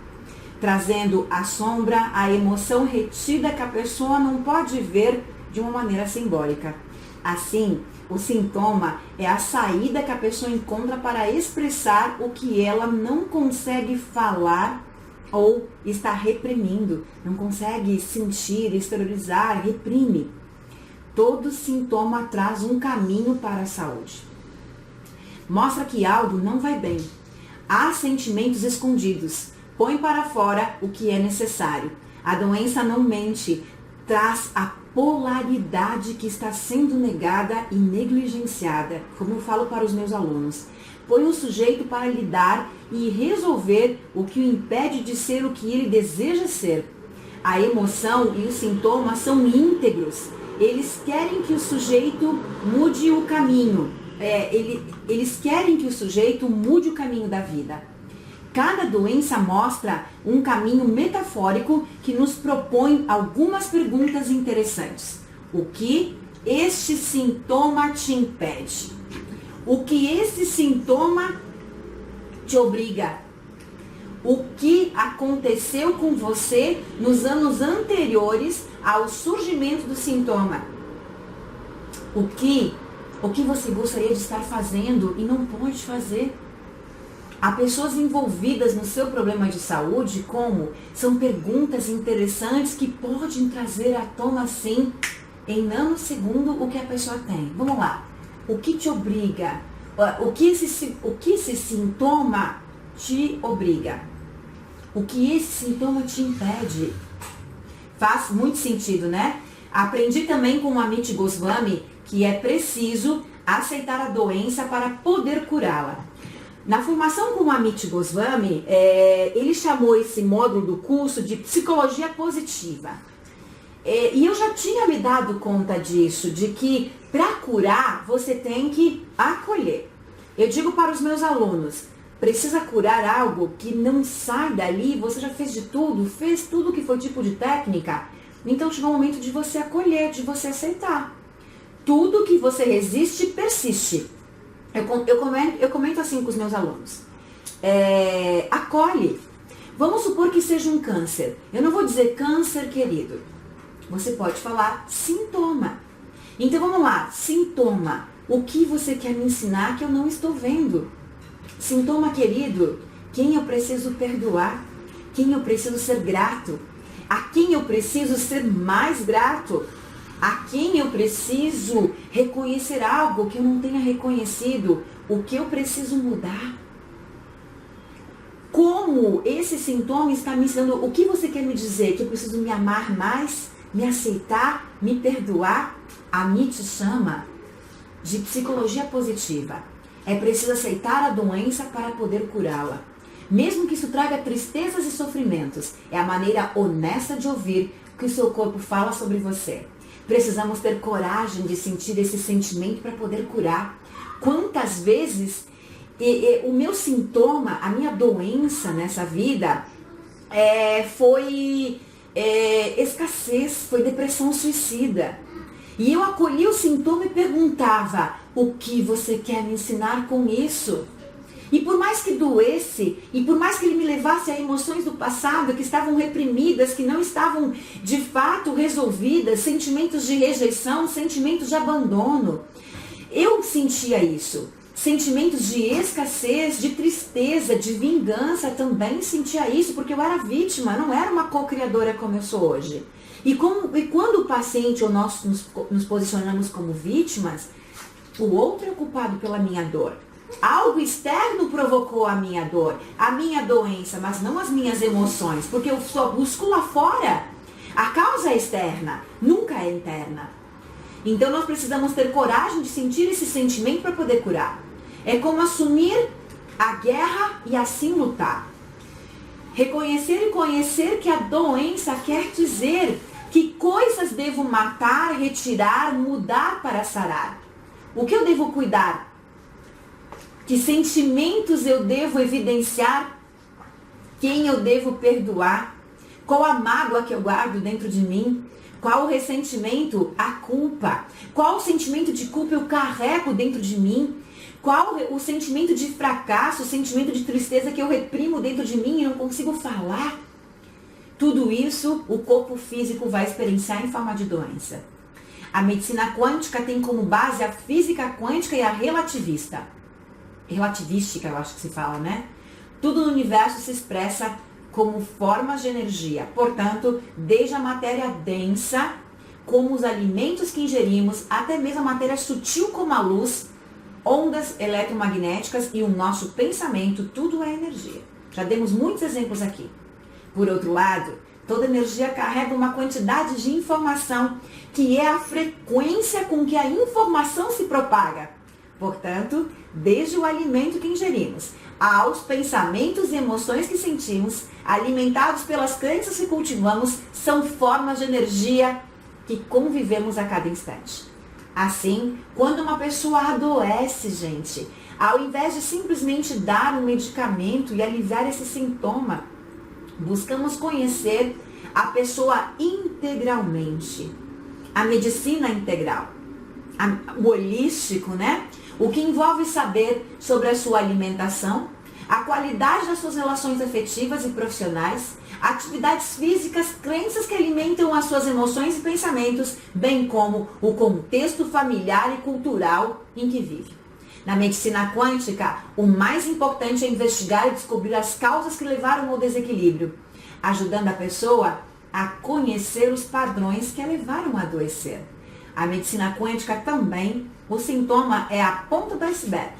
trazendo à sombra a emoção retida que a pessoa não pode ver de uma maneira simbólica. Assim, o sintoma é a saída que a pessoa encontra para expressar o que ela não consegue falar ou está reprimindo, não consegue sentir, exteriorizar, reprime. Todo sintoma traz um caminho para a saúde. Mostra que algo não vai bem. Há sentimentos escondidos. Põe para fora o que é necessário. A doença não mente, traz a polaridade que está sendo negada e negligenciada, como eu falo para os meus alunos. Põe o sujeito para lidar e resolver o que o impede de ser o que ele deseja ser. A emoção e os sintomas são íntegros. Eles querem que o sujeito mude o caminho. Eles querem que o sujeito mude o caminho da vida. Cada doença mostra um caminho metafórico que nos propõe algumas perguntas interessantes. O que este sintoma te impede? O que esse sintoma te obriga? O que aconteceu com você nos anos anteriores ao surgimento do sintoma? O que você gostaria de estar fazendo e não pode fazer? Há pessoas envolvidas no seu problema de saúde, como? São perguntas interessantes que podem trazer à tona, sim, em nanosegundo, o que a pessoa tem. Vamos lá. O que te obriga? O que esse sintoma te obriga? O que esse sintoma te impede? Faz muito sentido, né? Aprendi também com o Amit Goswami que é preciso aceitar a doença para poder curá-la. Na formação com o Amit Goswami, ele chamou esse módulo do curso de psicologia positiva. E eu já tinha me dado conta disso, de que para curar você tem que acolher. Eu digo para os meus alunos, precisa curar algo que não sai dali, você já fez tudo que foi tipo de técnica, então chegou o momento de você acolher, de você aceitar. Tudo que você resiste, persiste. Eu comento assim com os meus alunos. Acolhe. Vamos supor que seja um câncer. Eu não vou dizer câncer, querido. Você pode falar sintoma. Então vamos lá, sintoma. O que você quer me ensinar que eu não estou vendo? Sintoma, querido, quem eu preciso perdoar? Quem eu preciso ser grato? A quem eu preciso ser mais grato? A quem eu preciso reconhecer algo que eu não tenha reconhecido? O que eu preciso mudar? Como esse sintoma está me ensinando? O que você quer me dizer? Que eu preciso me amar mais? Me aceitar? Me perdoar? A Nietzsche chama de psicologia positiva. É preciso aceitar a doença para poder curá-la. Mesmo que isso traga tristezas e sofrimentos, é a maneira honesta de ouvir o que o seu corpo fala sobre você. Precisamos ter coragem de sentir esse sentimento para poder curar. Quantas vezes o meu sintoma, a minha doença nessa vida foi escassez, foi depressão suicida. E eu acolhi o sintoma e perguntava, o que você quer me ensinar com isso? E por mais que doesse, e por mais que ele me levasse a emoções do passado que estavam reprimidas, que não estavam de fato resolvidas, sentimentos de rejeição, sentimentos de abandono, eu sentia isso. Sentimentos de escassez, de tristeza, de vingança, também sentia isso, porque eu era vítima, não era uma co-criadora como eu sou hoje. E quando o paciente ou nós nos posicionamos como vítimas, o outro é culpado pela minha dor. Algo externo provocou a minha dor, a minha doença, mas não as minhas emoções, porque eu só busco lá fora. A causa é externa, nunca é interna. Então nós precisamos ter coragem de sentir esse sentimento para poder curar. É como assumir a guerra e assim lutar. Reconhecer e conhecer que a doença quer dizer que coisas devo matar, retirar, mudar para sarar. O que eu devo cuidar? Que sentimentos eu devo evidenciar? Quem eu devo perdoar? Qual a mágoa que eu guardo dentro de mim? Qual o ressentimento? A culpa. Qual o sentimento de culpa eu carrego dentro de mim? Qual o sentimento de fracasso, o sentimento de tristeza que eu reprimo dentro de mim e não consigo falar? Tudo isso o corpo físico vai experienciar em forma de doença. A medicina quântica tem como base a física quântica e a relativista. Relativística, eu acho que se fala, né? Tudo no universo se expressa como formas de energia. Portanto, desde a matéria densa, como os alimentos que ingerimos, até mesmo a matéria sutil como a luz, ondas eletromagnéticas e o nosso pensamento, tudo é energia. Já demos muitos exemplos aqui. Por outro lado, toda energia carrega uma quantidade de informação, que é a frequência com que a informação se propaga. Portanto, desde o alimento que ingerimos, aos pensamentos e emoções que sentimos, alimentados pelas crenças que cultivamos, são formas de energia que convivemos a cada instante. Assim, quando uma pessoa adoece, gente, ao invés de simplesmente dar um medicamento e aliviar esse sintoma, buscamos conhecer a pessoa integralmente. A medicina integral, o holístico, né? O que envolve saber sobre a sua alimentação, a qualidade das suas relações afetivas e profissionais, atividades físicas, crenças que alimentam as suas emoções e pensamentos, bem como o contexto familiar e cultural em que vive. Na medicina quântica, o mais importante é investigar e descobrir as causas que levaram ao desequilíbrio, ajudando a pessoa a conhecer os padrões que a levaram a adoecer. A medicina quântica também, o sintoma é a ponta do iceberg.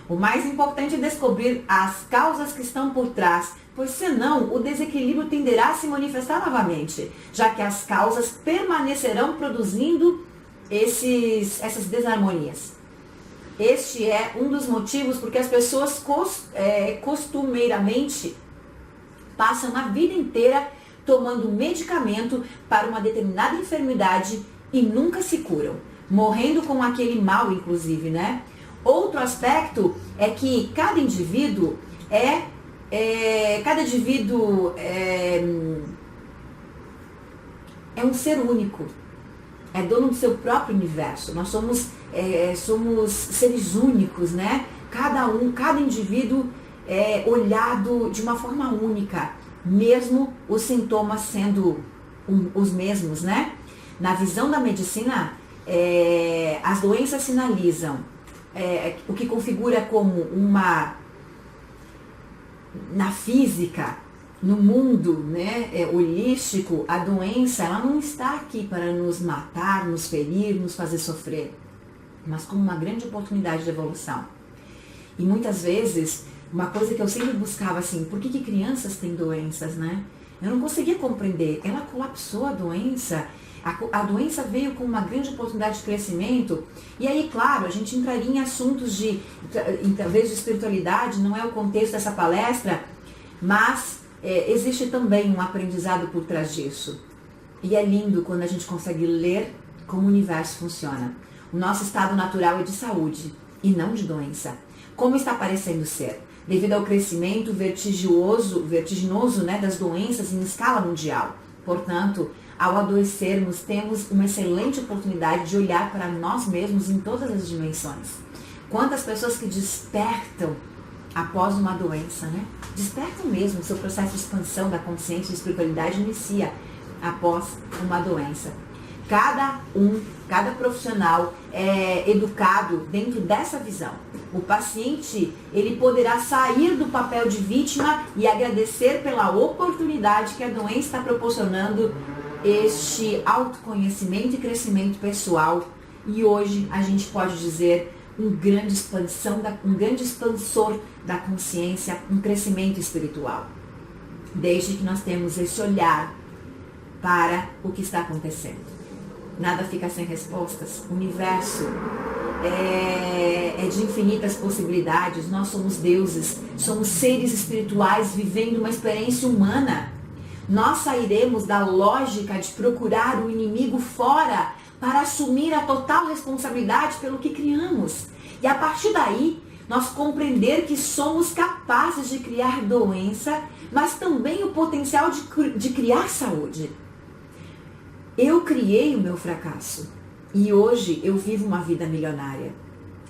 O mais importante é descobrir as causas que estão por trás, pois senão o desequilíbrio tenderá a se manifestar novamente, já que as causas permanecerão produzindo essas desarmonias. Este é um dos motivos porque as pessoas costumeiramente passam a vida inteira tomando medicamento para uma determinada enfermidade e nunca se curam, morrendo com aquele mal, inclusive, né? Outro aspecto é que cada indivíduo é um ser único, é dono do seu próprio universo. Nós somos seres únicos, né? Cada indivíduo é olhado de uma forma única, mesmo os sintomas sendo os mesmos, né? Na visão da medicina, as doenças sinalizam o que configura como na física, no mundo, né, holístico, a doença ela não está aqui para nos matar, nos ferir, nos fazer sofrer, mas como uma grande oportunidade de evolução. E muitas vezes, uma coisa que eu sempre buscava assim, por que crianças têm doenças, né? Eu não conseguia compreender. Ela colapsou a doença. A doença veio com uma grande oportunidade de crescimento. E aí, claro, a gente entraria em assuntos talvez de espiritualidade, não é o contexto dessa palestra, mas existe também um aprendizado por trás disso. E é lindo quando a gente consegue ler como o universo funciona. O nosso estado natural é de saúde e não de doença. Como está parecendo ser? Devido ao crescimento vertiginoso, né, das doenças em escala mundial. Portanto, ao adoecermos, temos uma excelente oportunidade de olhar para nós mesmos em todas as dimensões. Quantas pessoas que despertam após uma doença, né? Despertam mesmo, seu processo de expansão da consciência e espiritualidade inicia após uma doença. Cada profissional é educado dentro dessa visão. O paciente, ele poderá sair do papel de vítima e agradecer pela oportunidade que a doença está proporcionando este autoconhecimento e crescimento pessoal. E hoje a gente pode dizer um grande expansor da consciência, um crescimento espiritual. Desde que nós temos esse olhar para o que está acontecendo. Nada fica sem respostas. O universo é de infinitas possibilidades. Nós somos deuses, somos seres espirituais vivendo uma experiência humana. Nós sairemos da lógica de procurar o inimigo fora para assumir a total responsabilidade pelo que criamos. E a partir daí, nós compreender que somos capazes de criar doença, mas também o potencial de criar saúde. Eu criei o meu fracasso e hoje eu vivo uma vida milionária.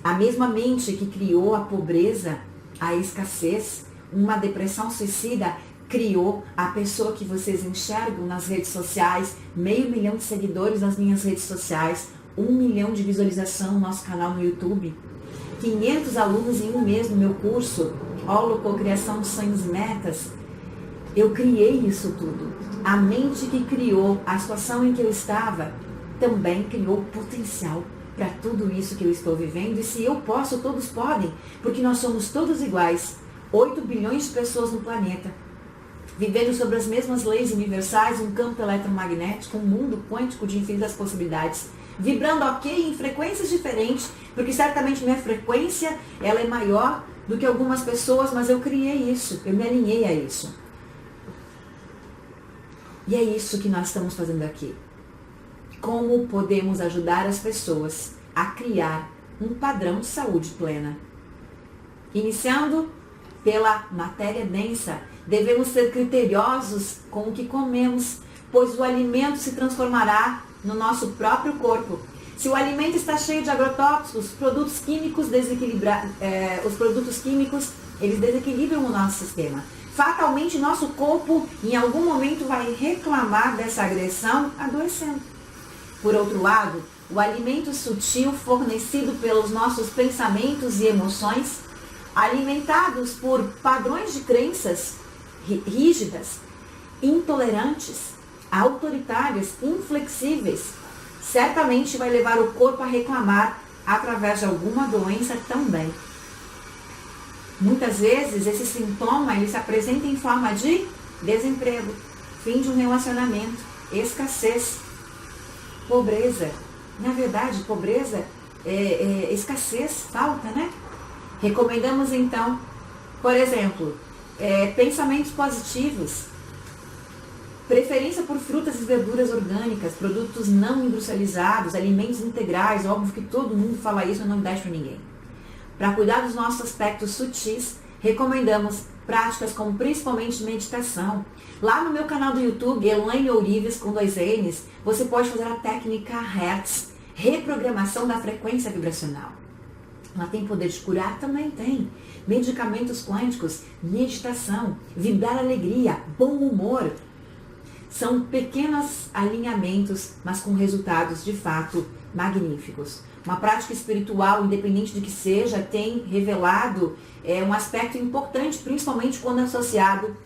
A mesma mente que criou a pobreza, a escassez, uma depressão suicida, criou a pessoa que vocês enxergam nas redes sociais, 500 mil de seguidores nas minhas redes sociais, 1 milhão de visualização no nosso canal no YouTube, 500 alunos em um mês no meu curso, Holococriação de Sonhos e Metas. Eu criei isso tudo. A mente que criou a situação em que eu estava também criou o potencial para tudo isso que eu estou vivendo. E se eu posso, todos podem, porque nós somos todos iguais. 8 bilhões de pessoas no planeta, vivendo sobre as mesmas leis universais, um campo eletromagnético, um mundo quântico de infinitas possibilidades, vibrando ok em frequências diferentes, porque certamente minha frequência ela é maior do que algumas pessoas, mas eu criei isso, eu me alinhei a isso. E é isso que nós estamos fazendo aqui. Como podemos ajudar as pessoas a criar um padrão de saúde plena? Iniciando pela matéria densa, devemos ser criteriosos com o que comemos, pois o alimento se transformará no nosso próprio corpo. Se o alimento está cheio de agrotóxicos, produtos químicos os produtos químicos, eles desequilibram o nosso sistema. Fatalmente, nosso corpo, em algum momento, vai reclamar dessa agressão, adoecendo. Por outro lado, o alimento sutil fornecido pelos nossos pensamentos e emoções, alimentados por padrões de crenças rígidas, intolerantes, autoritárias, inflexíveis, certamente vai levar o corpo a reclamar através de alguma doença também. Muitas vezes esse sintoma ele se apresenta em forma de desemprego, fim de um relacionamento, escassez, pobreza. Na verdade, pobreza é escassez, falta, né? Recomendamos então, por exemplo, pensamentos positivos, preferência por frutas e verduras orgânicas, produtos não industrializados, alimentos integrais, óbvio que todo mundo fala isso, eu não deixo ninguém. Para cuidar dos nossos aspectos sutis, recomendamos práticas como principalmente meditação. Lá no meu canal do YouTube, Elaine Ourives, com 2 N's, você pode fazer a técnica Hertz, reprogramação da frequência vibracional. Ela tem poder de curar? Também tem. Medicamentos quânticos, meditação, vibrar alegria, bom humor. São pequenos alinhamentos, mas com resultados de fato magníficos. Uma prática espiritual, independente de que seja, tem revelado um aspecto importante, principalmente quando associado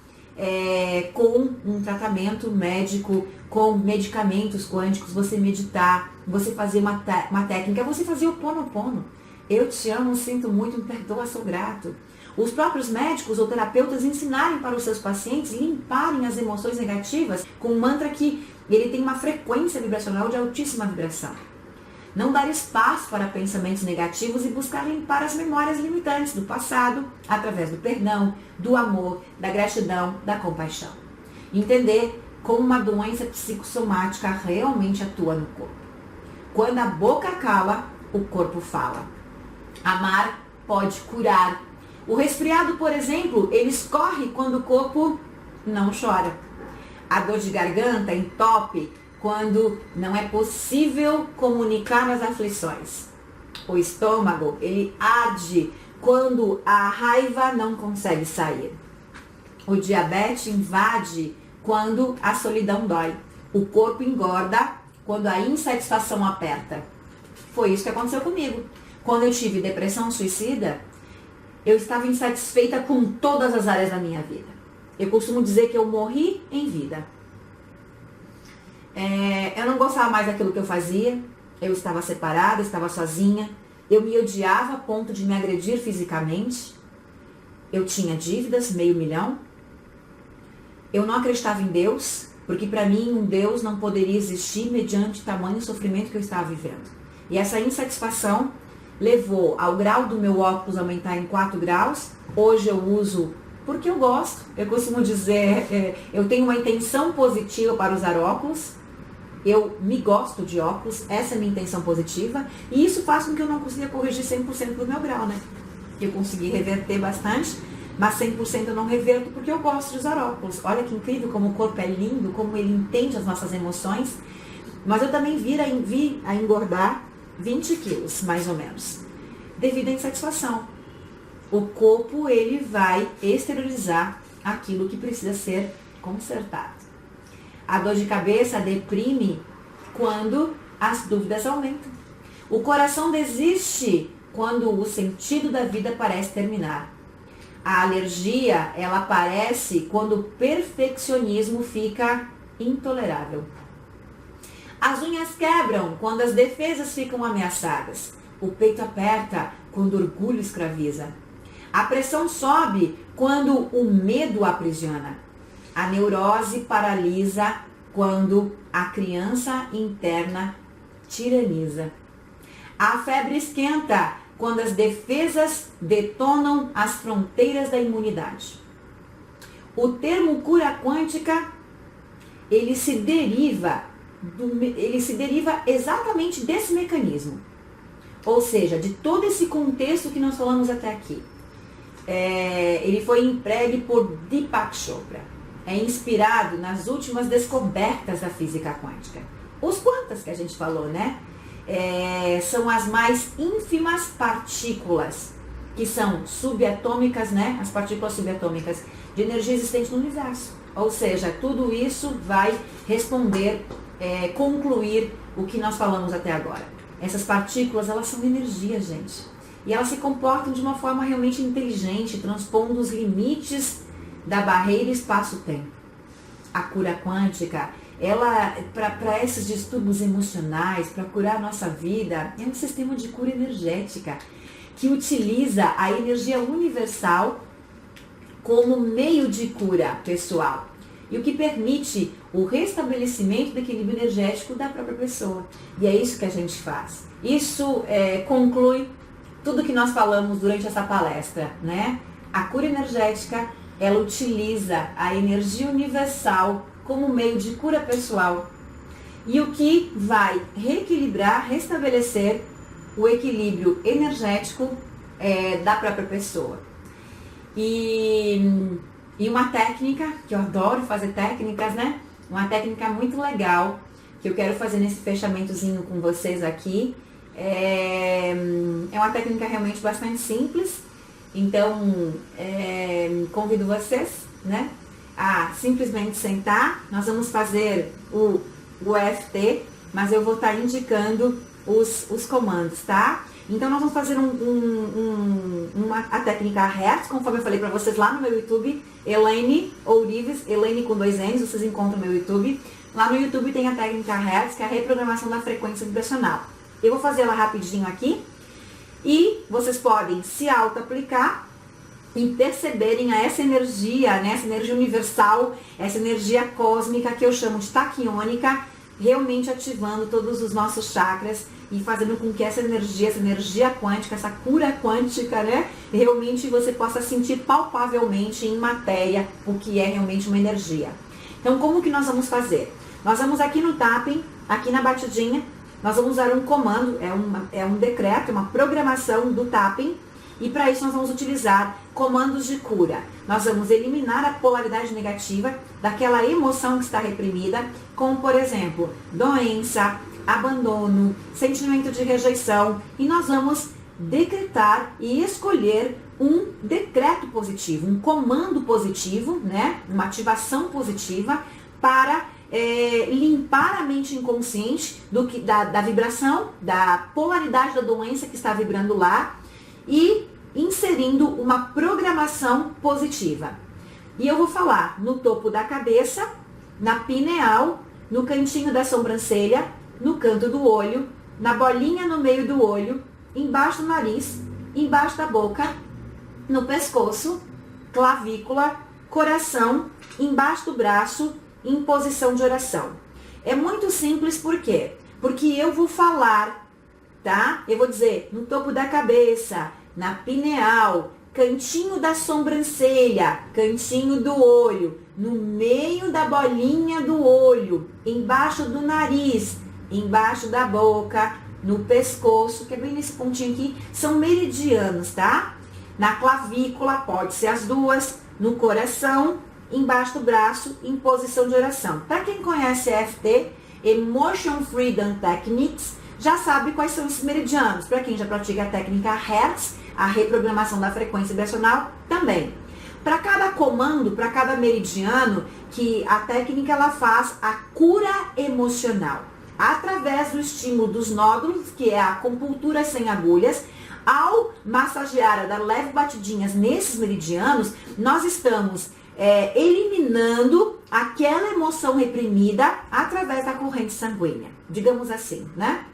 com um tratamento médico, com medicamentos quânticos, você meditar, você fazer uma técnica, você fazer o Ho'oponopono. Eu te amo, sinto muito, me perdoa, sou grato. Os próprios médicos ou terapeutas ensinarem para os seus pacientes limparem as emoções negativas com um mantra que ele tem uma frequência vibracional de altíssima vibração. Não dar espaço para pensamentos negativos e buscar limpar as memórias limitantes do passado através do perdão, do amor, da gratidão, da compaixão. Entender como uma doença psicossomática realmente atua no corpo. Quando a boca cala, o corpo fala. Amar pode curar. O resfriado, por exemplo, ele escorre quando o corpo não chora. A dor de garganta entope quando não é possível comunicar as aflições. O estômago, ele arde quando a raiva não consegue sair. O diabetes invade quando a solidão dói. O corpo engorda quando a insatisfação aperta. Foi isso que aconteceu comigo. Quando eu tive depressão suicida, eu estava insatisfeita com todas as áreas da minha vida. Eu costumo dizer que eu morri em vida. Eu não gostava mais daquilo que eu fazia. Eu estava separada, estava sozinha. Eu me odiava a ponto de me agredir fisicamente. Eu tinha dívidas, 500 mil. Eu não acreditava em Deus, porque para mim um Deus não poderia existir mediante o tamanho sofrimento que eu estava vivendo. E essa insatisfação levou ao grau do meu óculos aumentar em 4 graus. Hoje eu uso porque eu gosto. Eu costumo dizer, eu tenho uma intenção positiva para usar óculos. Eu me gosto de óculos, essa é a minha intenção positiva. E isso faz com que eu não consiga corrigir 100% do meu grau, né? Eu consegui reverter bastante, mas 100% eu não reverto porque eu gosto de usar óculos. Olha que incrível como o corpo é lindo, como ele entende as nossas emoções. Mas eu também vi a engordar 20 quilos, mais ou menos. devido à insatisfação. O corpo, ele vai exteriorizar aquilo que precisa ser consertado. A dor de cabeça deprime quando as dúvidas aumentam. O coração desiste quando o sentido da vida parece terminar. A alergia, ela aparece quando o perfeccionismo fica intolerável. As unhas quebram quando as defesas ficam ameaçadas. O peito aperta quando o orgulho escraviza. A pressão sobe quando o medo aprisiona. A neurose paralisa quando a criança interna tiraniza. A febre esquenta quando as defesas detonam as fronteiras da imunidade. O termo cura quântica, ele se deriva exatamente desse mecanismo. Ou seja, de todo esse contexto que nós falamos até aqui. Ele foi empregue por Deepak Chopra. É inspirado nas últimas descobertas da física quântica. Os quantas que a gente falou, né? São as mais ínfimas partículas, que são subatômicas, né? As partículas subatômicas de energia existente no universo. Ou seja, tudo isso vai responder, concluir o que nós falamos até agora. Essas partículas, elas são energia, gente. E elas se comportam de uma forma realmente inteligente, transpondo os limites da barreira espaço-tempo. A cura quântica, ela, para esses distúrbios emocionais, para curar a nossa vida, é um sistema de cura energética que utiliza a energia universal como meio de cura pessoal e o que permite o restabelecimento do equilíbrio energético da própria pessoa. E é isso que a gente faz. Isso conclui tudo que nós falamos durante essa palestra, né? A cura energética, ela utiliza a energia universal como meio de cura pessoal e o que vai reequilibrar, restabelecer o equilíbrio energético da própria pessoa. E uma técnica, que eu adoro fazer técnicas, né? Uma técnica muito legal, que eu quero fazer nesse fechamentozinho com vocês aqui. É uma técnica realmente bastante simples, então convido vocês, né, a simplesmente sentar. Nós vamos fazer o EFT, mas eu vou estar indicando os comandos, tá? Então nós vamos fazer a técnica Hertz, conforme eu falei para vocês lá no meu YouTube, Elaine Ourives, Elaine com 2 N's, vocês encontram no meu YouTube. Lá no YouTube tem a técnica Hertz, que é a reprogramação da frequência vibracional. Eu vou fazer ela rapidinho aqui e vocês podem se auto-aplicar e perceberem essa energia, né, essa energia universal, essa energia cósmica que eu chamo de taquiônica, realmente ativando todos os nossos chakras e fazendo com que essa energia quântica, essa cura quântica, né, realmente você possa sentir palpavelmente em matéria o que é realmente uma energia. Então, como que nós vamos fazer? Nós vamos aqui no tapping, aqui na batidinha, nós vamos usar um comando, é um decreto, uma programação do tapping, e para isso nós vamos utilizar comandos de cura. Nós vamos eliminar a polaridade negativa daquela emoção que está reprimida, como por exemplo, doença, abandono, sentimento de rejeição, e nós vamos decretar e escolher um decreto positivo, um comando positivo, né? Uma ativação positiva para limpar a mente inconsciente da vibração, da polaridade da doença que está vibrando lá e inserindo uma programação positiva. E eu vou falar no topo da cabeça, na pineal, no cantinho da sobrancelha, no canto do olho, na bolinha no meio do olho, embaixo do nariz, embaixo da boca, no pescoço, clavícula, coração, embaixo do braço, em posição de oração. É muito simples, por quê? Porque eu vou falar, tá? Eu vou dizer no topo da cabeça, na pineal, cantinho da sobrancelha, cantinho do olho, no meio da bolinha do olho, embaixo do nariz, embaixo da boca, no pescoço, que é bem nesse pontinho aqui, são meridianos, tá? Na clavícula, pode ser as duas, no coração, embaixo do braço, em posição de oração. Para quem conhece EFT, Emotion Freedom Techniques, já sabe quais são esses meridianos. Para quem já pratica a técnica Hertz, a reprogramação da frequência vibracional, também. Para cada comando, para cada meridiano, que a técnica ela faz a cura emocional. Através do estímulo dos nódulos, que é a acupuntura sem agulhas, ao massagear, dar leve batidinhas nesses meridianos, nós estamos eliminando aquela emoção reprimida através da corrente sanguínea. Digamos assim, né?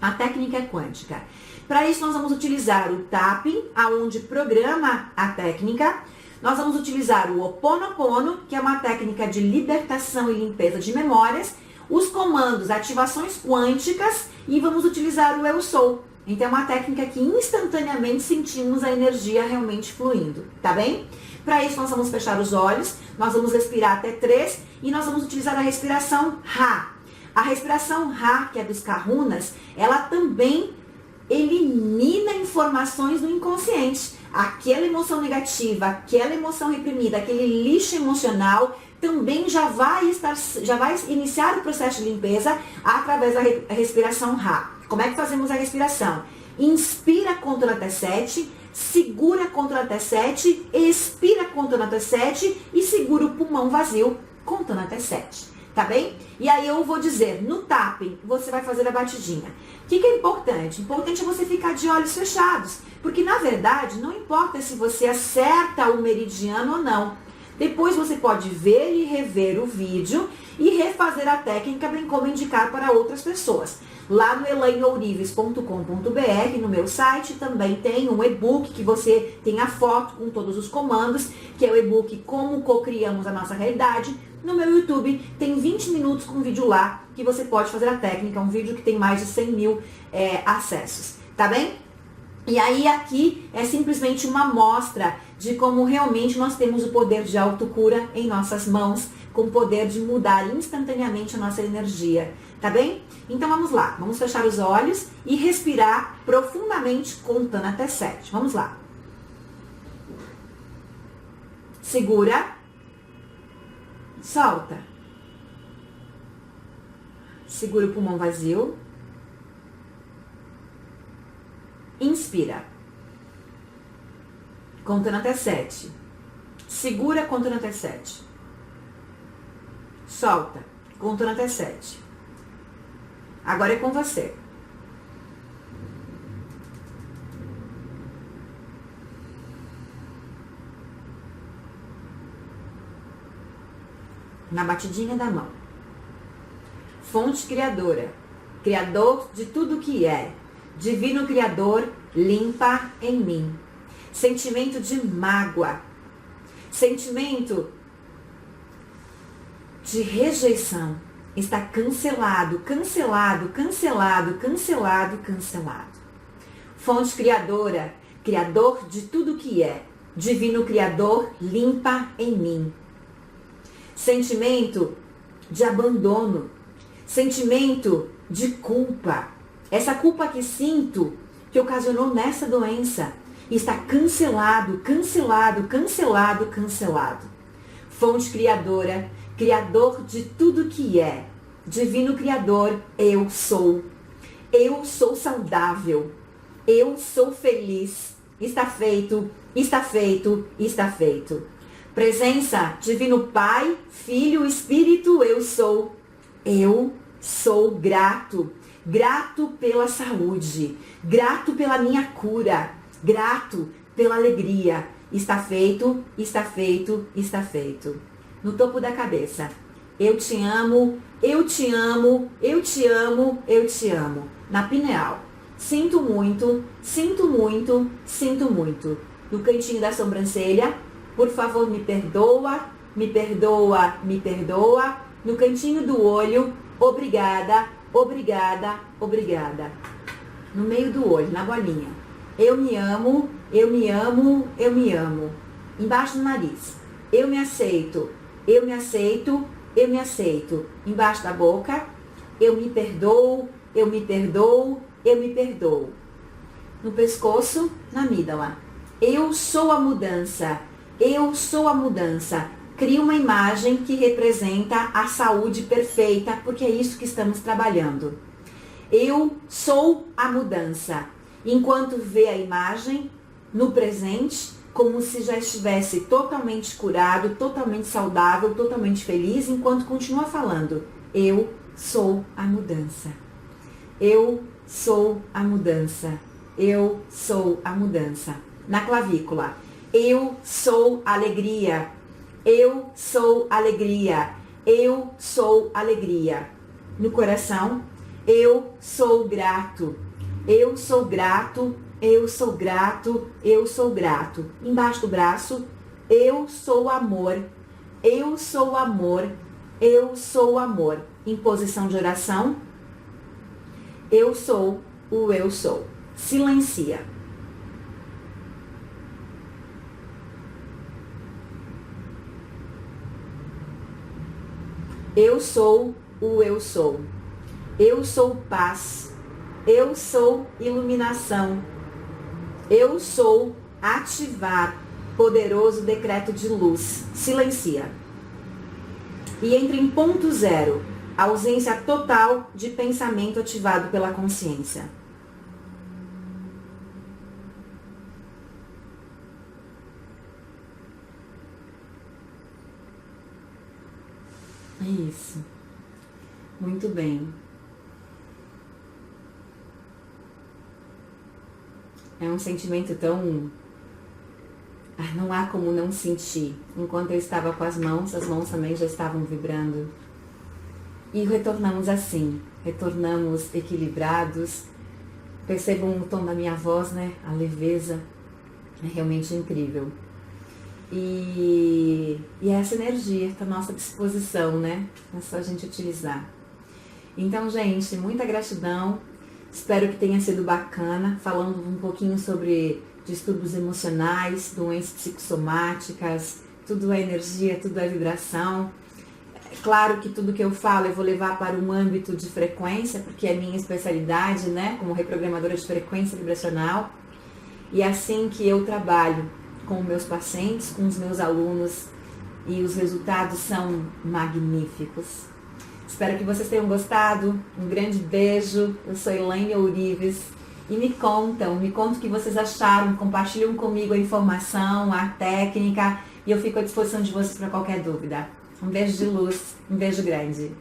A técnica é quântica. Para isso, nós vamos utilizar o tapping, aonde programa a técnica. Nós vamos utilizar o Ho'oponopono, que é uma técnica de libertação e limpeza de memórias. Os comandos, ativações quânticas. E vamos utilizar o Eu Sou. Então, é uma técnica que instantaneamente sentimos a energia realmente fluindo, tá bem? Para isso, nós vamos fechar os olhos, nós vamos respirar até 3 e nós vamos utilizar a respiração Ra. A respiração Ra, que é dos Kahunas, ela também elimina informações do inconsciente. Aquela emoção negativa, aquela emoção reprimida, aquele lixo emocional, também já vai iniciar o processo de limpeza através da respiração Ra. Como é que fazemos a respiração? Inspira contando até 7, segura contando até 7, expira contando até 7 e segura o pulmão vazio contando até 7. Tá bem? E aí eu vou dizer, no tapping, você vai fazer a batidinha. O que é importante? Importante é você ficar de olhos fechados. Porque, na verdade, não importa se você acerta o meridiano ou não. Depois você pode ver e rever o vídeo e refazer a técnica, bem como indicar para outras pessoas. Lá no elaineourives.com.br, no meu site, também tem um e-book que você tem a foto com todos os comandos, que é o e-book Como Cocriamos a Nossa Realidade. No meu YouTube tem 20 minutos com um vídeo lá que você pode fazer a técnica, um vídeo que tem mais de 100 mil acessos, tá bem? E aí aqui é simplesmente uma amostra de como realmente nós temos o poder de autocura em nossas mãos, com o poder de mudar instantaneamente a nossa energia, tá bem? Então vamos lá, vamos fechar os olhos e respirar profundamente contando até 7. Vamos lá. Segura. Solta. Segura o pulmão vazio. Inspira. Contando até 7. Segura contando até 7. Solta. Contando até 7. Agora é com você. Na batidinha da mão. Fonte criadora, criador de tudo que é, divino criador, limpa em mim. Sentimento de mágoa, sentimento de rejeição, está cancelado, cancelado, cancelado, cancelado, cancelado. Fonte criadora, criador de tudo que é, divino criador, limpa em mim. Sentimento de abandono, sentimento de culpa. Essa culpa que sinto, que ocasionou nessa doença, está cancelado, cancelado, cancelado, cancelado. Fonte criadora, criador de tudo que é, divino criador, eu sou. Eu sou saudável, eu sou feliz. Está feito, está feito, está feito. Presença, divino Pai, Filho, Espírito, eu sou grato, grato pela saúde, grato pela minha cura, grato pela alegria. Está feito, está feito, está feito. No topo da cabeça, eu te amo, eu te amo, eu te amo, eu te amo. Na pineal, sinto muito, sinto muito, sinto muito. No cantinho da sobrancelha, por favor, me perdoa, me perdoa, me perdoa. No cantinho do olho, obrigada, obrigada, obrigada. No meio do olho, na bolinha. Eu me amo, eu me amo, eu me amo. Embaixo do nariz. Eu me aceito, eu me aceito, eu me aceito. Embaixo da boca. Eu me perdoo, eu me perdoo, eu me perdoo. No pescoço, na amígdala. Eu sou a mudança. Eu sou a mudança. Cria uma imagem que representa a saúde perfeita, porque é isso que estamos trabalhando. Eu sou a mudança. Enquanto vê a imagem no presente, como se já estivesse totalmente curado, totalmente saudável, totalmente feliz, enquanto continua falando, eu sou a mudança. Eu sou a mudança. Eu sou a mudança. Na clavícula, eu sou alegria. Eu sou alegria. Eu sou alegria. No coração, eu sou grato. Eu sou grato. Eu sou grato. Eu sou grato. Embaixo do braço, eu sou amor. Eu sou amor. Eu sou amor. Em posição de oração, eu sou o eu sou. Silencia. Eu sou o eu sou. Eu sou paz. Eu sou iluminação. Eu sou ativar poderoso decreto de luz. Silencia. E entra em ponto zero. Ausência total de pensamento ativado pela consciência. Isso. Muito bem. É um sentimento tão... não há como não sentir. Enquanto eu estava com as mãos também já estavam vibrando. E retornamos assim. Retornamos equilibrados. Percebam o tom da minha voz, né? A leveza. É realmente incrível. E essa energia está à nossa disposição, né? É só a gente utilizar. Então, gente, muita gratidão. Espero que tenha sido bacana, falando um pouquinho sobre distúrbios emocionais, doenças psicossomáticas, tudo é energia, tudo é vibração. É claro que tudo que eu falo eu vou levar para um âmbito de frequência, porque é minha especialidade, né? Como reprogramadora de frequência vibracional. E é assim que eu trabalho com meus pacientes, com os meus alunos, e os resultados são magníficos. Espero que vocês tenham gostado. Um grande beijo. Eu sou Elaine Ourives. E me contam o que vocês acharam. Compartilham comigo a informação, a técnica. E eu fico à disposição de vocês para qualquer dúvida. Um beijo de luz. Um beijo grande.